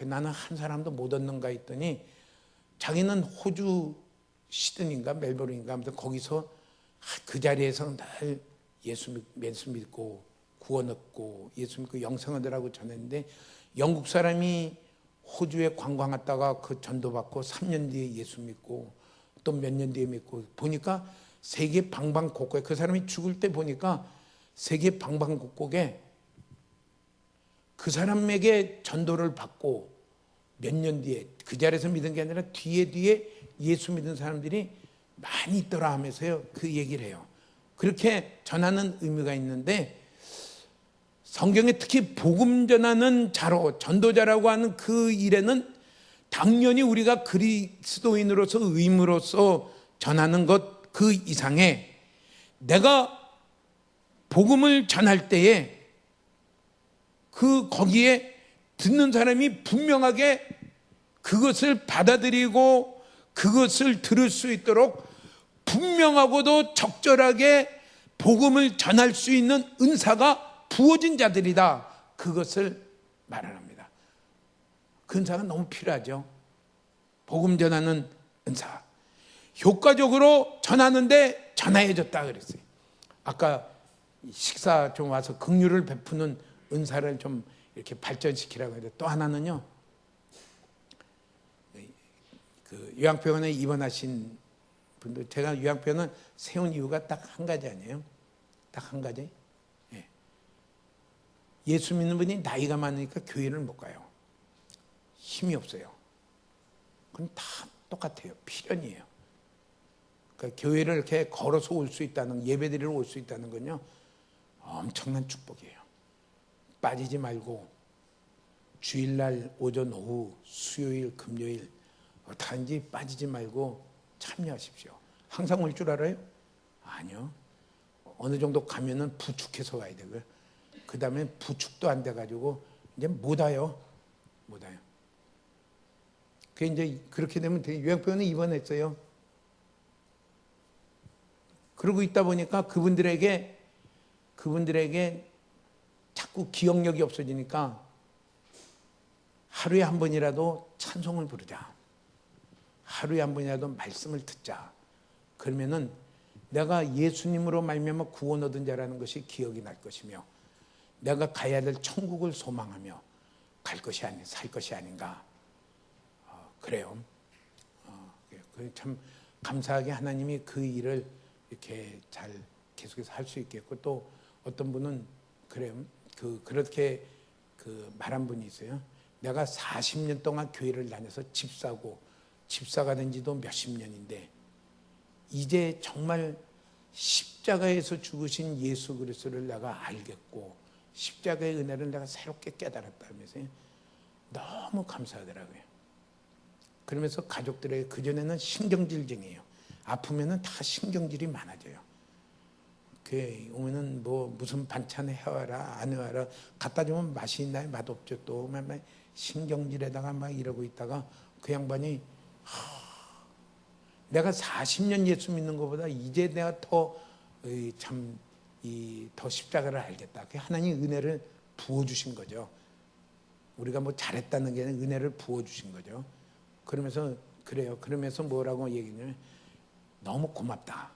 [SPEAKER 1] 나는 한 사람도 못 얻는가 했더니 자기는 호주 시드니인가 멜버른인가 아무튼 거기서 그 자리에서 늘 예수 믿고 구원 얻고 예수 믿고 영생 얻으라고 전했는데 영국 사람이 호주에 관광 갔다가 그 전도받고 3년 뒤에 예수 믿고 또 몇 년 뒤에 믿고 보니까 세계 방방곡곡에 그 사람이 죽을 때 보니까 세계 방방곡곡에 그 사람에게 전도를 받고 몇 년 뒤에 그 자리에서 믿은 게 아니라 뒤에 예수 믿은 사람들이 많이 있더라 하면서요 그 얘기를 해요. 그렇게 전하는 의미가 있는데 성경에 특히 복음 전하는 자로 전도자라고 하는 그 일에는 당연히 우리가 그리스도인으로서 의무로서 전하는 것 그 이상에 내가 복음을 전할 때에 거기에 듣는 사람이 분명하게 그것을 받아들이고 그것을 들을 수 있도록 분명하고도 적절하게 복음을 전할 수 있는 은사가 부어진 자들이다. 그것을 말합니다. 그 은사가 너무 필요하죠. 복음 전하는 은사. 효과적으로 전하는데 전화해줬다 그랬어요. 아까 식사 좀 와서 긍휼을 베푸는 은사를 좀 이렇게 발전시키라고 했는데 또 하나는요, 그 요양병원에 입원하신 분들, 제가 요양병원 세운 이유가 딱 한 가지 아니에요? 딱 한 가지. 예수 믿는 분이 나이가 많으니까 교회를 못 가요. 힘이 없어요. 그건 다 똑같아요. 필연이에요. 그러니까 교회를 이렇게 걸어서 올 수 있다는, 예배드리러 올 수 있다는 건요, 엄청난 축복이에요. 빠지지 말고 주일날 오전 오후 수요일 금요일 어떡하는지 빠지지 말고 참여하십시오. 항상 올 줄 알아요? 아니요. 어느 정도 가면은 부축해서 와야 되고요. 그 다음에 부축도 안 돼가지고 이제 못 와요. 못 와요. 그게 이제 그렇게 되면 요양병원에 입원했어요. 그러고 있다 보니까 그분들에게 자꾸 기억력이 없어지니까 하루에 한 번이라도 찬송을 부르자. 하루에 한 번이라도 말씀을 듣자. 그러면은 내가 예수님으로 말미암아 구원 얻은 자라는 것이 기억이 날 것이며 내가 가야 될 천국을 소망하며 살 것이 아닌가. 그래요. 참 감사하게 하나님이 그 일을 이렇게 잘 계속해서 할 수 있겠고, 또 어떤 분은 그래요. 그렇게 말한 분이 있어요. 내가 40년 동안 교회를 다녀서 집사가 된 지도 몇십 년인데 이제 정말 십자가에서 죽으신 예수 그리스도를 내가 알겠고 십자가의 은혜를 내가 새롭게 깨달았다면서요. 너무 감사하더라고요. 그러면서 가족들에게, 그전에는 신경질쟁이에요. 아프면은 다 신경질이 많아져요. 교회 오면은 뭐 무슨 반찬 해와라 안 해와라 갖다 주면 맛이 있나요? 맛없죠. 또 맨날 신경질에다가 막 이러고 있다가 그 양반이 내가 40년 예수 믿는 것보다 이제 내가 더 십자가를 알겠다. 하나님 은혜를 부어주신 거죠. 우리가 뭐 잘했다는 게 아니라 은혜를 부어주신 거죠. 그러면서 그래요. 그러면서 뭐라고 얘기냐면 너무 고맙다.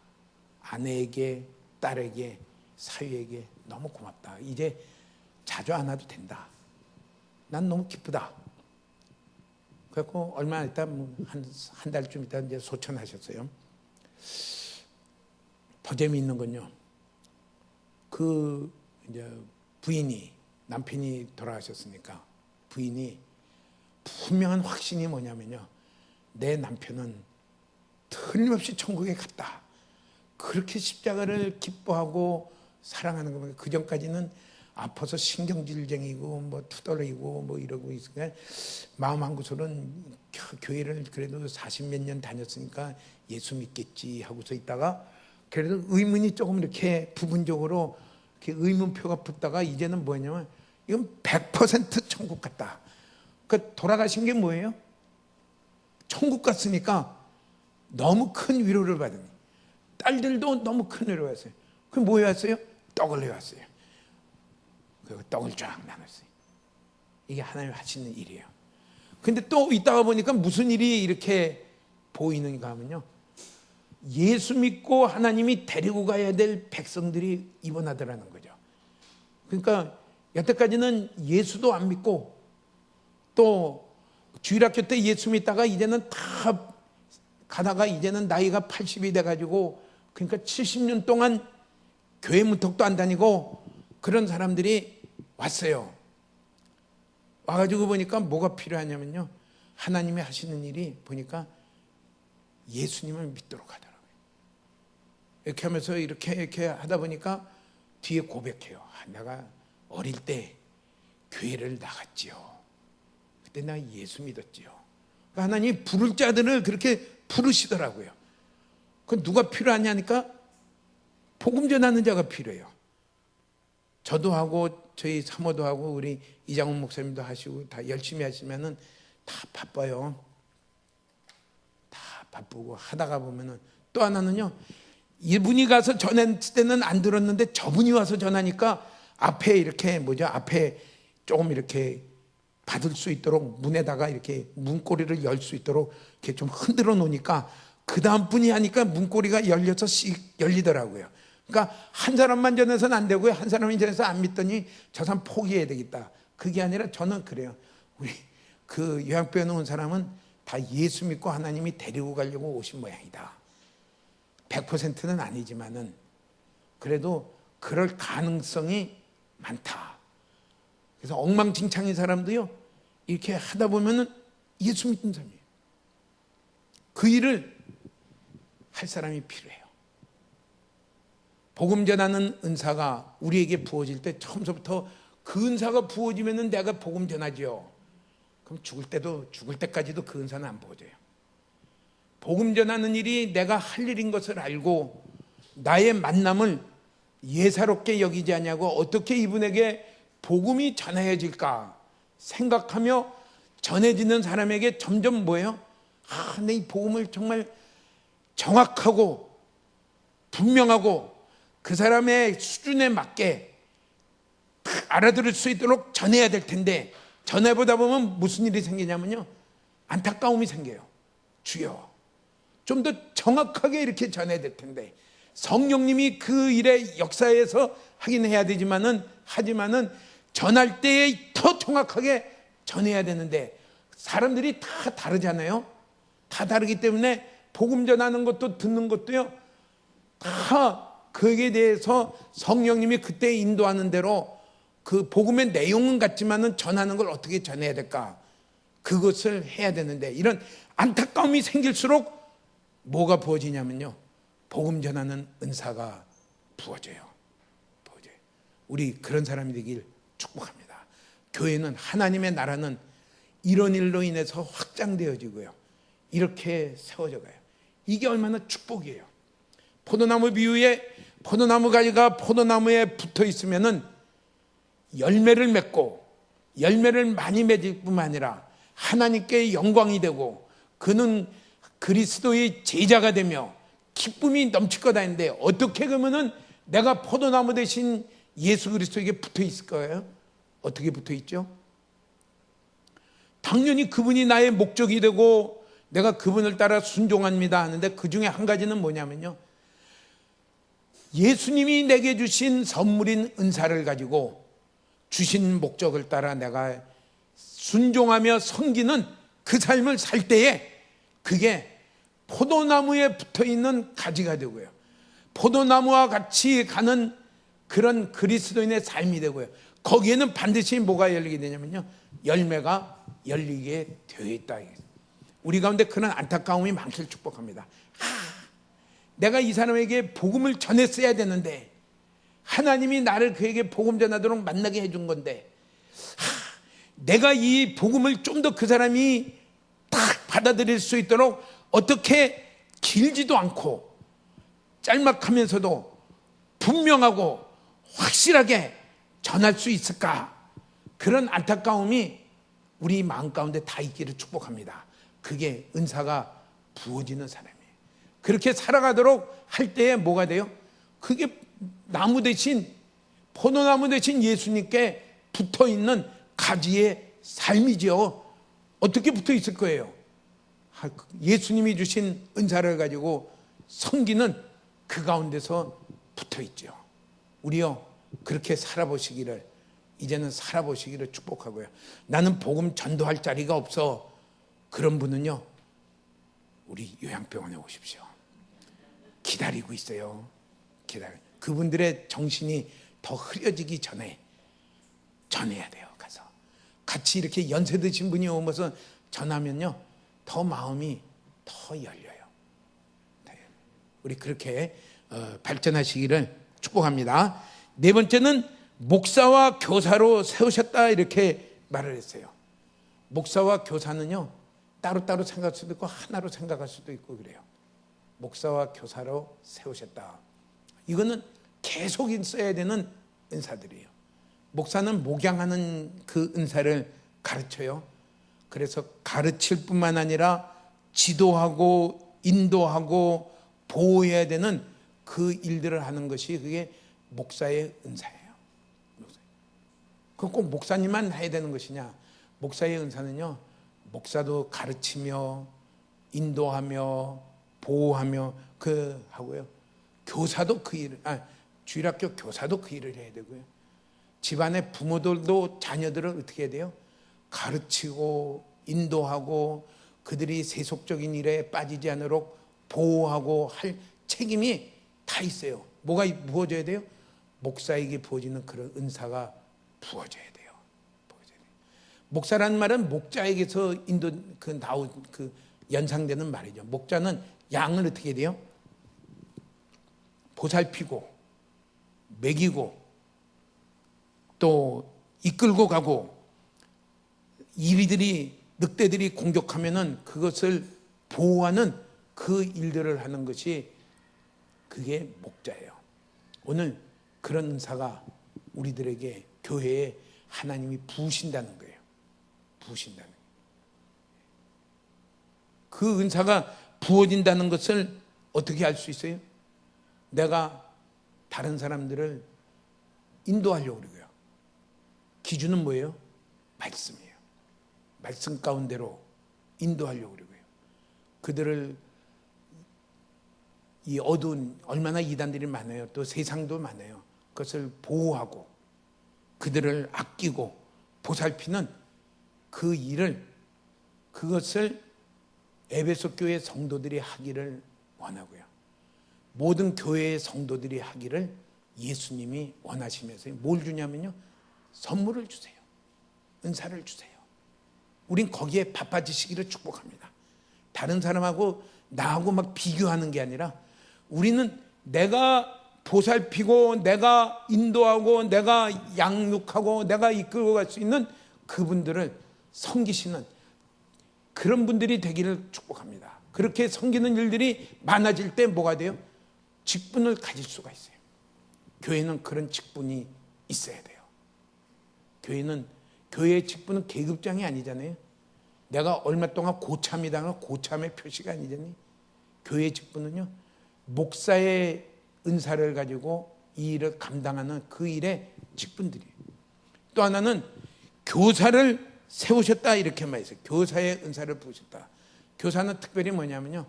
[SPEAKER 1] 아내에게, 딸에게, 사위에게 너무 고맙다. 이제 자주 안 와도 된다. 난 너무 기쁘다. 그래갖고 얼마 있다 한 달쯤 있다 이제 소천하셨어요. 더 재미있는 건요. 그 이제 부인이 남편이 돌아가셨으니까 부인이 분명한 확신이 뭐냐면요. 내 남편은 틀림없이 천국에 갔다. 그렇게 십자가를 기뻐하고 사랑하는 겁니다. 그 전까지는 아파서 신경질쟁이고 뭐 투덜이고 뭐 이러고 있으니까 마음 한구석은 교회를 그래도 40몇 년 다녔으니까 예수 믿겠지 하고서 있다가 그래도 의문이 조금 이렇게 부분적으로 이렇게 의문표가 붙다가 이제는 뭐냐면 이건 100% 천국 같다. 그 돌아가신 게 뭐예요? 천국 갔으니까 너무 큰 위로를 받으니 딸들도 너무 큰 위로를 받았어요. 그럼 뭐 해왔어요? 떡을 해왔어요. 그리고 떡을 쫙 나눴어요. 이게 하나님 하시는 일이에요. 근데 또 있다가 보니까 무슨 일이 이렇게 보이는가 하면요. 예수 믿고 하나님이 데리고 가야 될 백성들이 입원하더라는 거죠. 그러니까 여태까지는 예수도 안 믿고 또 주일학교 때 예수 믿다가 이제는 다 가다가 이제는 나이가 80이 돼가지고 그러니까 70년 동안 교회 문턱도 안 다니고 그런 사람들이 왔어요. 와가지고 보니까 뭐가 필요하냐면요. 하나님이 하시는 일이 보니까 예수님을 믿도록 하더라고요. 이렇게 하면서 이렇게 하다 보니까 뒤에 고백해요. 내가 어릴 때 교회를 나갔지요. 그때 내가 예수 믿었지요. 그러니까 하나님이 부를 자들을 그렇게 부르시더라고요. 그 누가 필요하냐니까 복음 전하는 자가 필요해요. 저도 하고 저희 사모도 하고 우리 이장훈 목사님도 하시고 다 열심히 하시면은 다 바빠요. 다 바쁘고 하다가 보면은 또 하나는요. 이분이 가서 전했을 때는 안 들었는데 저분이 와서 전하니까 앞에 이렇게 앞에 조금 이렇게 받을 수 있도록 문에다가 이렇게 문고리를 열 수 있도록 이렇게 좀 흔들어 놓으니까 그 다음 분이 하니까 문고리가 열려서 열리더라고요. 그러니까 한 사람만 전해서는 안 되고요. 한 사람이 전해서 안 믿더니 저 사람 포기해야 되겠다. 그게 아니라 저는 그래요. 우리 그 요양병원에 온 사람은 다 예수 믿고 하나님이 데리고 가려고 오신 모양이다. 100%는 아니지만은 그래도 그럴 가능성이 많다. 그래서 엉망진창인 사람도요. 이렇게 하다 보면은 예수 믿는 사람이에요. 그 일을 할 사람이 필요해요. 복음 전하는 은사가 우리에게 부어질 때 처음부터 그 은사가 부어지면은 내가 복음 전하죠. 그럼 죽을 때까지도 그 은사는 안 부어져요. 복음 전하는 일이 내가 할 일인 것을 알고 나의 만남을 예사롭게 여기지 않냐고 어떻게 이분에게 복음이 전해질까 생각하며 전해지는 사람에게 점점 뭐예요? 내 이 복음을 정말 정확하고 분명하고 그 사람의 수준에 맞게 알아들을 수 있도록 전해야 될 텐데 전해보다 보면 무슨 일이 생기냐면요. 안타까움이 생겨요. 주여 좀 더 정확하게 이렇게 전해야 될 텐데 성령님이 그 일의 역사에서 하긴 해야 되지만은 하지만은 전할 때에 더 정확하게 전해야 되는데 사람들이 다 다르잖아요. 다 다르기 때문에 복음 전하는 것도 듣는 것도요. 다 거기에 대해서 성령님이 그때 인도하는 대로 그 복음의 내용은 같지만은 전하는 걸 어떻게 전해야 될까? 그것을 해야 되는데 이런 안타까움이 생길수록 뭐가 부어지냐면요. 복음 전하는 은사가 부어져요. 우리 그런 사람이 되길 축복합니다. 교회는 하나님의 나라는 이런 일로 인해서 확장되어지고요. 이렇게 세워져 가요. 이게 얼마나 축복이에요. 포도나무 비유에 포도나무 가지가 포도나무에 붙어 있으면은 열매를 맺고 열매를 많이 맺을 뿐만 아니라 하나님께 영광이 되고 그는 그리스도의 제자가 되며 기쁨이 넘칠 거다 했는데 어떻게 그러면은 내가 포도나무 대신 예수 그리스도에게 붙어 있을 거예요? 어떻게 붙어 있죠? 당연히 그분이 나의 목적이 되고 내가 그분을 따라 순종합니다 하는데 그 중에 한 가지는 뭐냐면요, 예수님이 내게 주신 선물인 은사를 가지고 주신 목적을 따라 내가 순종하며 섬기는 그 삶을 살 때에 그게 포도나무에 붙어있는 가지가 되고요, 포도나무와 같이 가는 그런 그리스도인의 삶이 되고요, 거기에는 반드시 뭐가 열리게 되냐면요, 열매가 열리게 되어 있다. 우리 가운데 그런 안타까움이 많기를 축복합니다. 내가 이 사람에게 복음을 전했어야 되는데 하나님이 나를 그에게 복음 전하도록 만나게 해준 건데 내가 이 복음을 좀 더 그 사람이 딱 받아들일 수 있도록 어떻게 길지도 않고 짤막하면서도 분명하고 확실하게 전할 수 있을까? 그런 안타까움이 우리 마음 가운데 다 있기를 축복합니다. 그게 은사가 부어지는 사람이에요. 그렇게 살아가도록 할 때에 뭐가 돼요? 그게 나무 대신, 포도나무 대신 예수님께 붙어있는 가지의 삶이죠. 어떻게 붙어 있을 거예요? 예수님이 주신 은사를 가지고 섬기는 그 가운데서 붙어 있죠. 우리요, 그렇게 살아보시기를, 이제는 살아보시기를 축복하고요. 나는 복음 전도할 자리가 없어. 그런 분은요, 우리 요양병원에 오십시오. 기다리고 있어요. 그분들의 정신이 더 흐려지기 전에 전해야 돼요. 가서 같이 이렇게 연세 드신 분이 오면서 전하면요, 더 마음이 더 열려요. 우리 그렇게 발전하시기를 축복합니다. 네 번째는 목사와 교사로 세우셨다, 이렇게 말을 했어요. 목사와 교사는요, 따로따로 생각할 수도 있고 하나로 생각할 수도 있고 그래요. 목사와 교사로 세우셨다. 이거는 계속 있어야 되는 은사들이에요. 목사는 목양하는 그 은사를 가르쳐요. 그래서 가르칠 뿐만 아니라 지도하고 인도하고 보호해야 되는 그 일들을 하는 것이 그게 목사의 은사예요. 그건 꼭 목사님만 해야 되는 것이냐? 목사의 은사는요, 목사도 가르치며 인도하며 보호하며 그 하고요, 교사도 그 일을, 주일학교 교사도 그 일을 해야 되고요, 집안의 부모들도 자녀들을 어떻게 해야 돼요? 가르치고 인도하고 그들이 세속적인 일에 빠지지 않도록 보호하고 할 책임이 다 있어요. 뭐가 부어져야 돼요? 목사에게 부어지는 그런 은사가 부어져야 돼요. 목사라는 말은 목자에게서 그 연상되는 말이죠. 목자는 양을 어떻게 돼요? 보살피고 먹이고 또 이끌고 가고, 이리들이 늑대들이 공격하면은 그것을 보호하는 그 일들을 하는 것이 그게 목자예요. 오늘 그런 은사가 우리들에게 교회에 하나님이 부으신다는 거예요. 부으신다는 거예요. 그 은사가 부어진다는 것을 어떻게 알 수 있어요? 내가 다른 사람들을 인도하려고 그러고요. 기준은 뭐예요? 말씀이에요. 말씀 가운데로 인도하려고 그러고요. 그들을, 이 어두운, 얼마나 이단들이 많아요. 또 세상도 많아요. 그것을 보호하고 그들을 아끼고 보살피는 그 일을, 그것을 에베소 교회 성도들이 하기를 원하고요, 모든 교회의 성도들이 하기를 예수님이 원하시면서 뭘 주냐면요, 선물을 주세요. 은사를 주세요. 우린 거기에 바빠지시기를 축복합니다. 다른 사람하고 나하고 막 비교하는 게 아니라 우리는 내가 보살피고 내가 인도하고 내가 양육하고 내가 이끌고 갈 수 있는 그분들을 섬기시는 그런 분들이 되기를 축복합니다. 그렇게 섬기는 일들이 많아질 때 뭐가 돼요? 직분을 가질 수가 있어요. 교회는 그런 직분이 있어야 돼요. 교회의 직분은 계급장이 아니잖아요. 내가 얼마 동안 고참이다가 고참의 표시가 아니잖아요. 교회의 직분은요, 목사의 은사를 가지고 이 일을 감당하는 그 일의 직분들이에요. 또 하나는 교사를 세우셨다 이렇게 말했어요. 교사의 은사를 부으셨다. 교사는 특별히 뭐냐면요,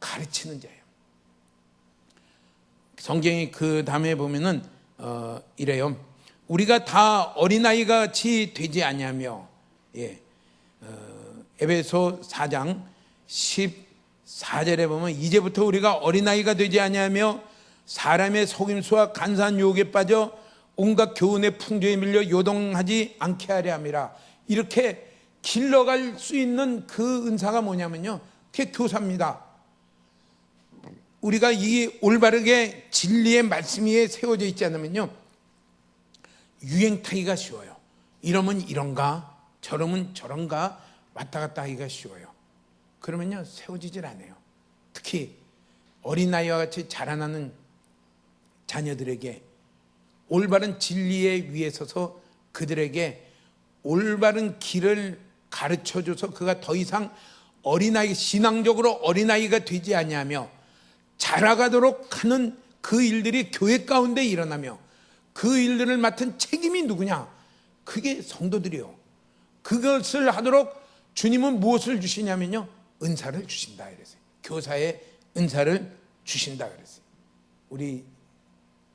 [SPEAKER 1] 가르치는 자예요. 성경이 그 다음에 보면은 이래요. 우리가 다 어린아이가 같이 되지 아니하며, 에베소 4장 14절에 보면 이제부터 우리가 어린아이가 되지 아니하며 사람의 속임수와 간사한 유혹에 빠져 온갖 교훈의 풍조에 밀려 요동하지 않게 하려 함이라. 이렇게 길러갈 수 있는 그 은사가 뭐냐면요, 그게 교사입니다. 우리가 이 올바르게 진리의 말씀 위에 세워져 있지 않으면요, 유행 타기가 쉬워요. 이러면 이런가, 저러면 저런가 왔다 갔다 하기가 쉬워요. 그러면요, 세워지질 않아요. 특히 어린아이와 같이 자라나는 자녀들에게 올바른 진리의 위에 서서 그들에게 올바른 길을 가르쳐줘서 그가 더 이상 어린아이, 신앙적으로 어린아이가 되지 아니하며 자라가도록 하는 그 일들이 교회 가운데 일어나며 그 일들을 맡은 책임이 누구냐? 그게 성도들이요. 그것을 하도록 주님은 무엇을 주시냐면요, 은사를 주신다 그랬어요. 교사의 은사를 주신다 그랬어요. 우리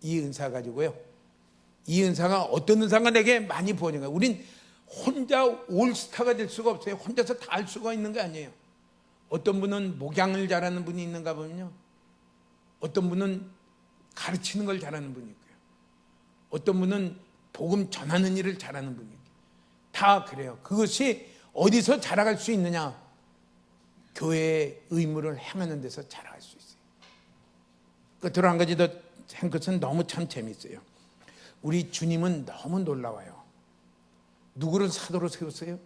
[SPEAKER 1] 이 은사 가지고요, 이 은사가 어떤 은사가 내게 많이 부어진가. 우린 혼자 올스타가 될 수가 없어요. 혼자서 다 할 수가 있는 게 아니에요. 어떤 분은 목양을 잘하는 분이 있는가 보면요, 어떤 분은 가르치는 걸 잘하는 분이 있고요, 어떤 분은 복음 전하는 일을 잘하는 분이 있고요. 다 그래요. 그것이 어디서 자라갈 수 있느냐? 교회의 의무를 행하는 데서 자라갈 수 있어요. 끝으로 한 가지 더 한 것은 너무 참 재밌어요. 우리 주님은 너무 놀라워요. 누구를 사도로 세웠어요?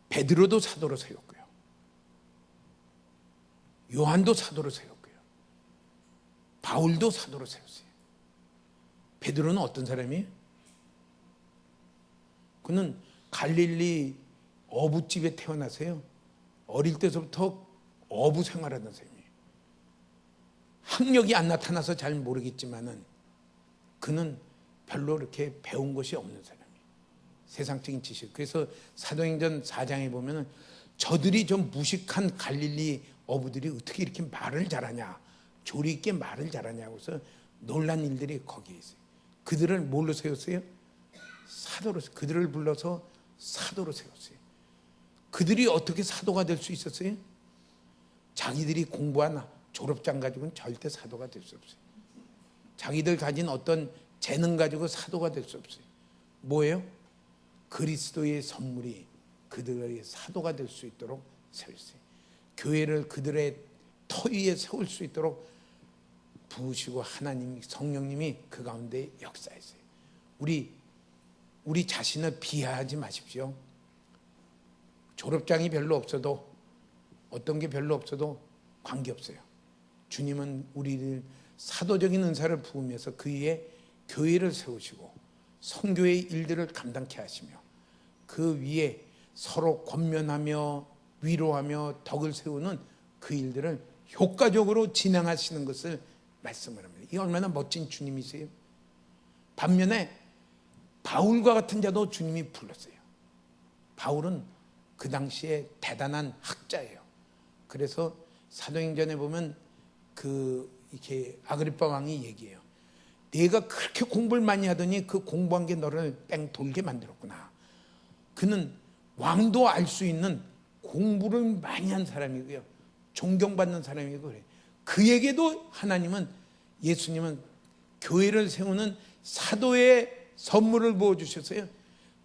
[SPEAKER 1] 베드로도 사도로 세웠고요, 요한도 사도로 세웠고요, 바울도 사도로 세웠어요. 베드로는 어떤 사람이에요? 그는 갈릴리 어부집에 태어나서요, 어릴 때서부터 어부 생활하던 사람이에요. 학력이 안 나타나서 잘 모르겠지만은 그는 별로 이렇게 배운 것이 없는 사람이에요. 세상적인 지식. 그래서 사도행전 4장에 보면은 저들이 좀 무식한 갈릴리 어부들이 어떻게 이렇게 말을 잘하냐, 조리 있게 말을 잘하냐고 해서 놀란 일들이 거기에 있어요. 그들을 뭘로 세웠어요? 사도로. 그들을 불러서 사도로 세웠어요. 그들이 어떻게 사도가 될 수 있었어요? 자기들이 공부한 졸업장 가지고는 절대 사도가 될 수 없어요. 자기들 가진 어떤 재능 가지고 사도가 될 수 없어요. 뭐예요? 그리스도의 선물이 그들의 사도가 될 수 있도록 세웠어요. 교회를 그들의 터 위에 세울 수 있도록 부으시고 하나님, 성령님이 그 가운데 역사했어요. 우리 자신을 비하하지 마십시오. 졸업장이 별로 없어도, 어떤 게 별로 없어도 관계없어요. 주님은 우리를 사도적인 은사를 부으면서 그 위에 교회를 세우시고 선교의 일들을 감당케 하시며 그 위에 서로 권면하며 위로하며 덕을 세우는 그 일들을 효과적으로 진행하시는 것을 말씀을 합니다. 이게 얼마나 멋진 주님이세요. 반면에 바울과 같은 자도 주님이 불렀어요. 바울은 그 당시에 대단한 학자예요. 그래서 사도행전에 보면 이렇게 아그리빠 왕이 얘기해요. 내가 그렇게 공부를 많이 하더니 그 공부한 게 너를 뺑 돌게 만들었구나. 그는 왕도 알 수 있는 공부를 많이 한 사람이고요, 존경받는 사람이고 그래요. 그에게도 하나님은, 예수님은 교회를 세우는 사도의 선물을 부어주셨어요.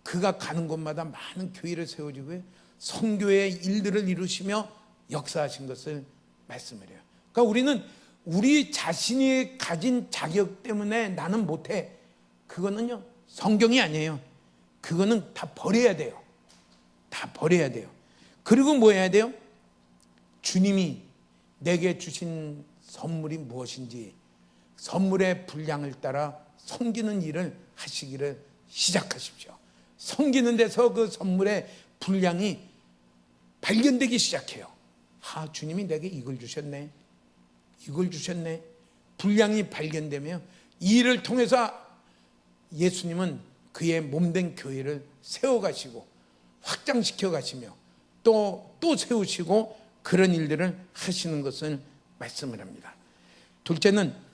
[SPEAKER 1] 그가 가는 곳마다 많은 교회를 세워주고요, 선교의 일들을 이루시며 역사하신 것을 말씀을 해요. 그러니까 우리는 우리 자신이 가진 자격 때문에 나는 못해, 그거는요 성경이 아니에요. 그거는 다 버려야 돼요. 다 버려야 돼요. 그리고 뭐 해야 돼요? 주님이 내게 주신 선물이 무엇인지 선물의 분량을 따라 섬기는 일을 하시기를 시작하십시오. 섬기는 데서 그 선물의 분량이 발견되기 시작해요. 주님이 내게 이걸 주셨네, 이걸 주셨네. 분량이 발견되며 이 일을 통해서 예수님은 그의 몸된 교회를 세워가시고 확장시켜 가시며 또 세우시고 그런 일들을 하시는 것을 말씀을 합니다. 둘째는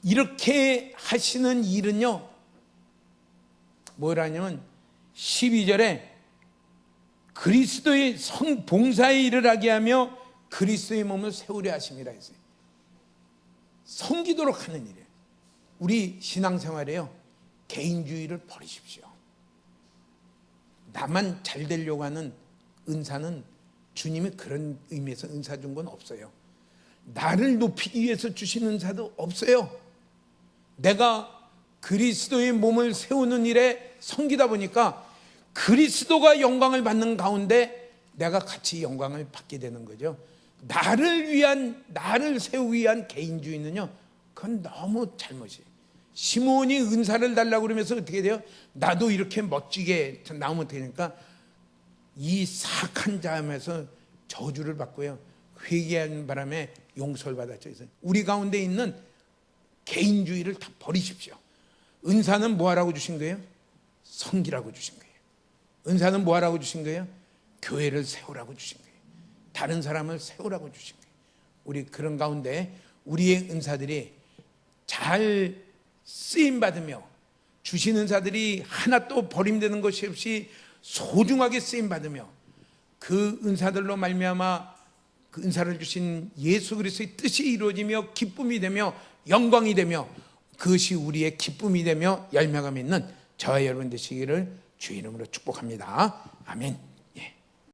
[SPEAKER 1] 이렇게 하시는 일은요, 뭐라냐면 12절에 그리스도의 봉사의 일을 하게 하며 그리스도의 몸을 세우려 하심이라 했어요. 섬기도록 하는 일이에요. 우리 신앙생활에요, 개인주의를 버리십시오. 나만 잘 되려고 하는 은사는 주님이 그런 의미에서 은사 준 건 없어요. 나를 높이기 위해서 주신 은사도 없어요. 내가 그리스도의 몸을 세우는 일에 섬기다 보니까 그리스도가 영광을 받는 가운데 내가 같이 영광을 받게 되는 거죠. 나를 세우기 위한 개인주의는요, 그건 너무 잘못이에요. 시몬이 은사를 달라고 그러면서 어떻게 돼요? 나도 이렇게 멋지게 나오면 되니까 이 사악한 자함에서 저주를 받고요, 회개하는 바람에 용서를 받았죠. 우리 가운데 있는 개인주의를 다 버리십시오. 은사는 뭐하라고 주신 거예요? 섬기라고 주신 거예요. 은사는 뭐하라고 주신 거예요? 교회를 세우라고 주신 거예요. 다른 사람을 세우라고 주신 거예요. 우리 그런 가운데 우리의 은사들이 잘 쓰임받으며 주신 은사들이 하나 또 버림되는 것이 없이 소중하게 쓰임받으며 그 은사들로 말미암아 그 은사를 주신 예수 그리스도의 뜻이 이루어지며 기쁨이 되며 영광이 되며 그것이 우리의 기쁨이 되며 열매가 맺는 저와 여러분 되시기를 주의 이름으로 축복합니다. 아멘.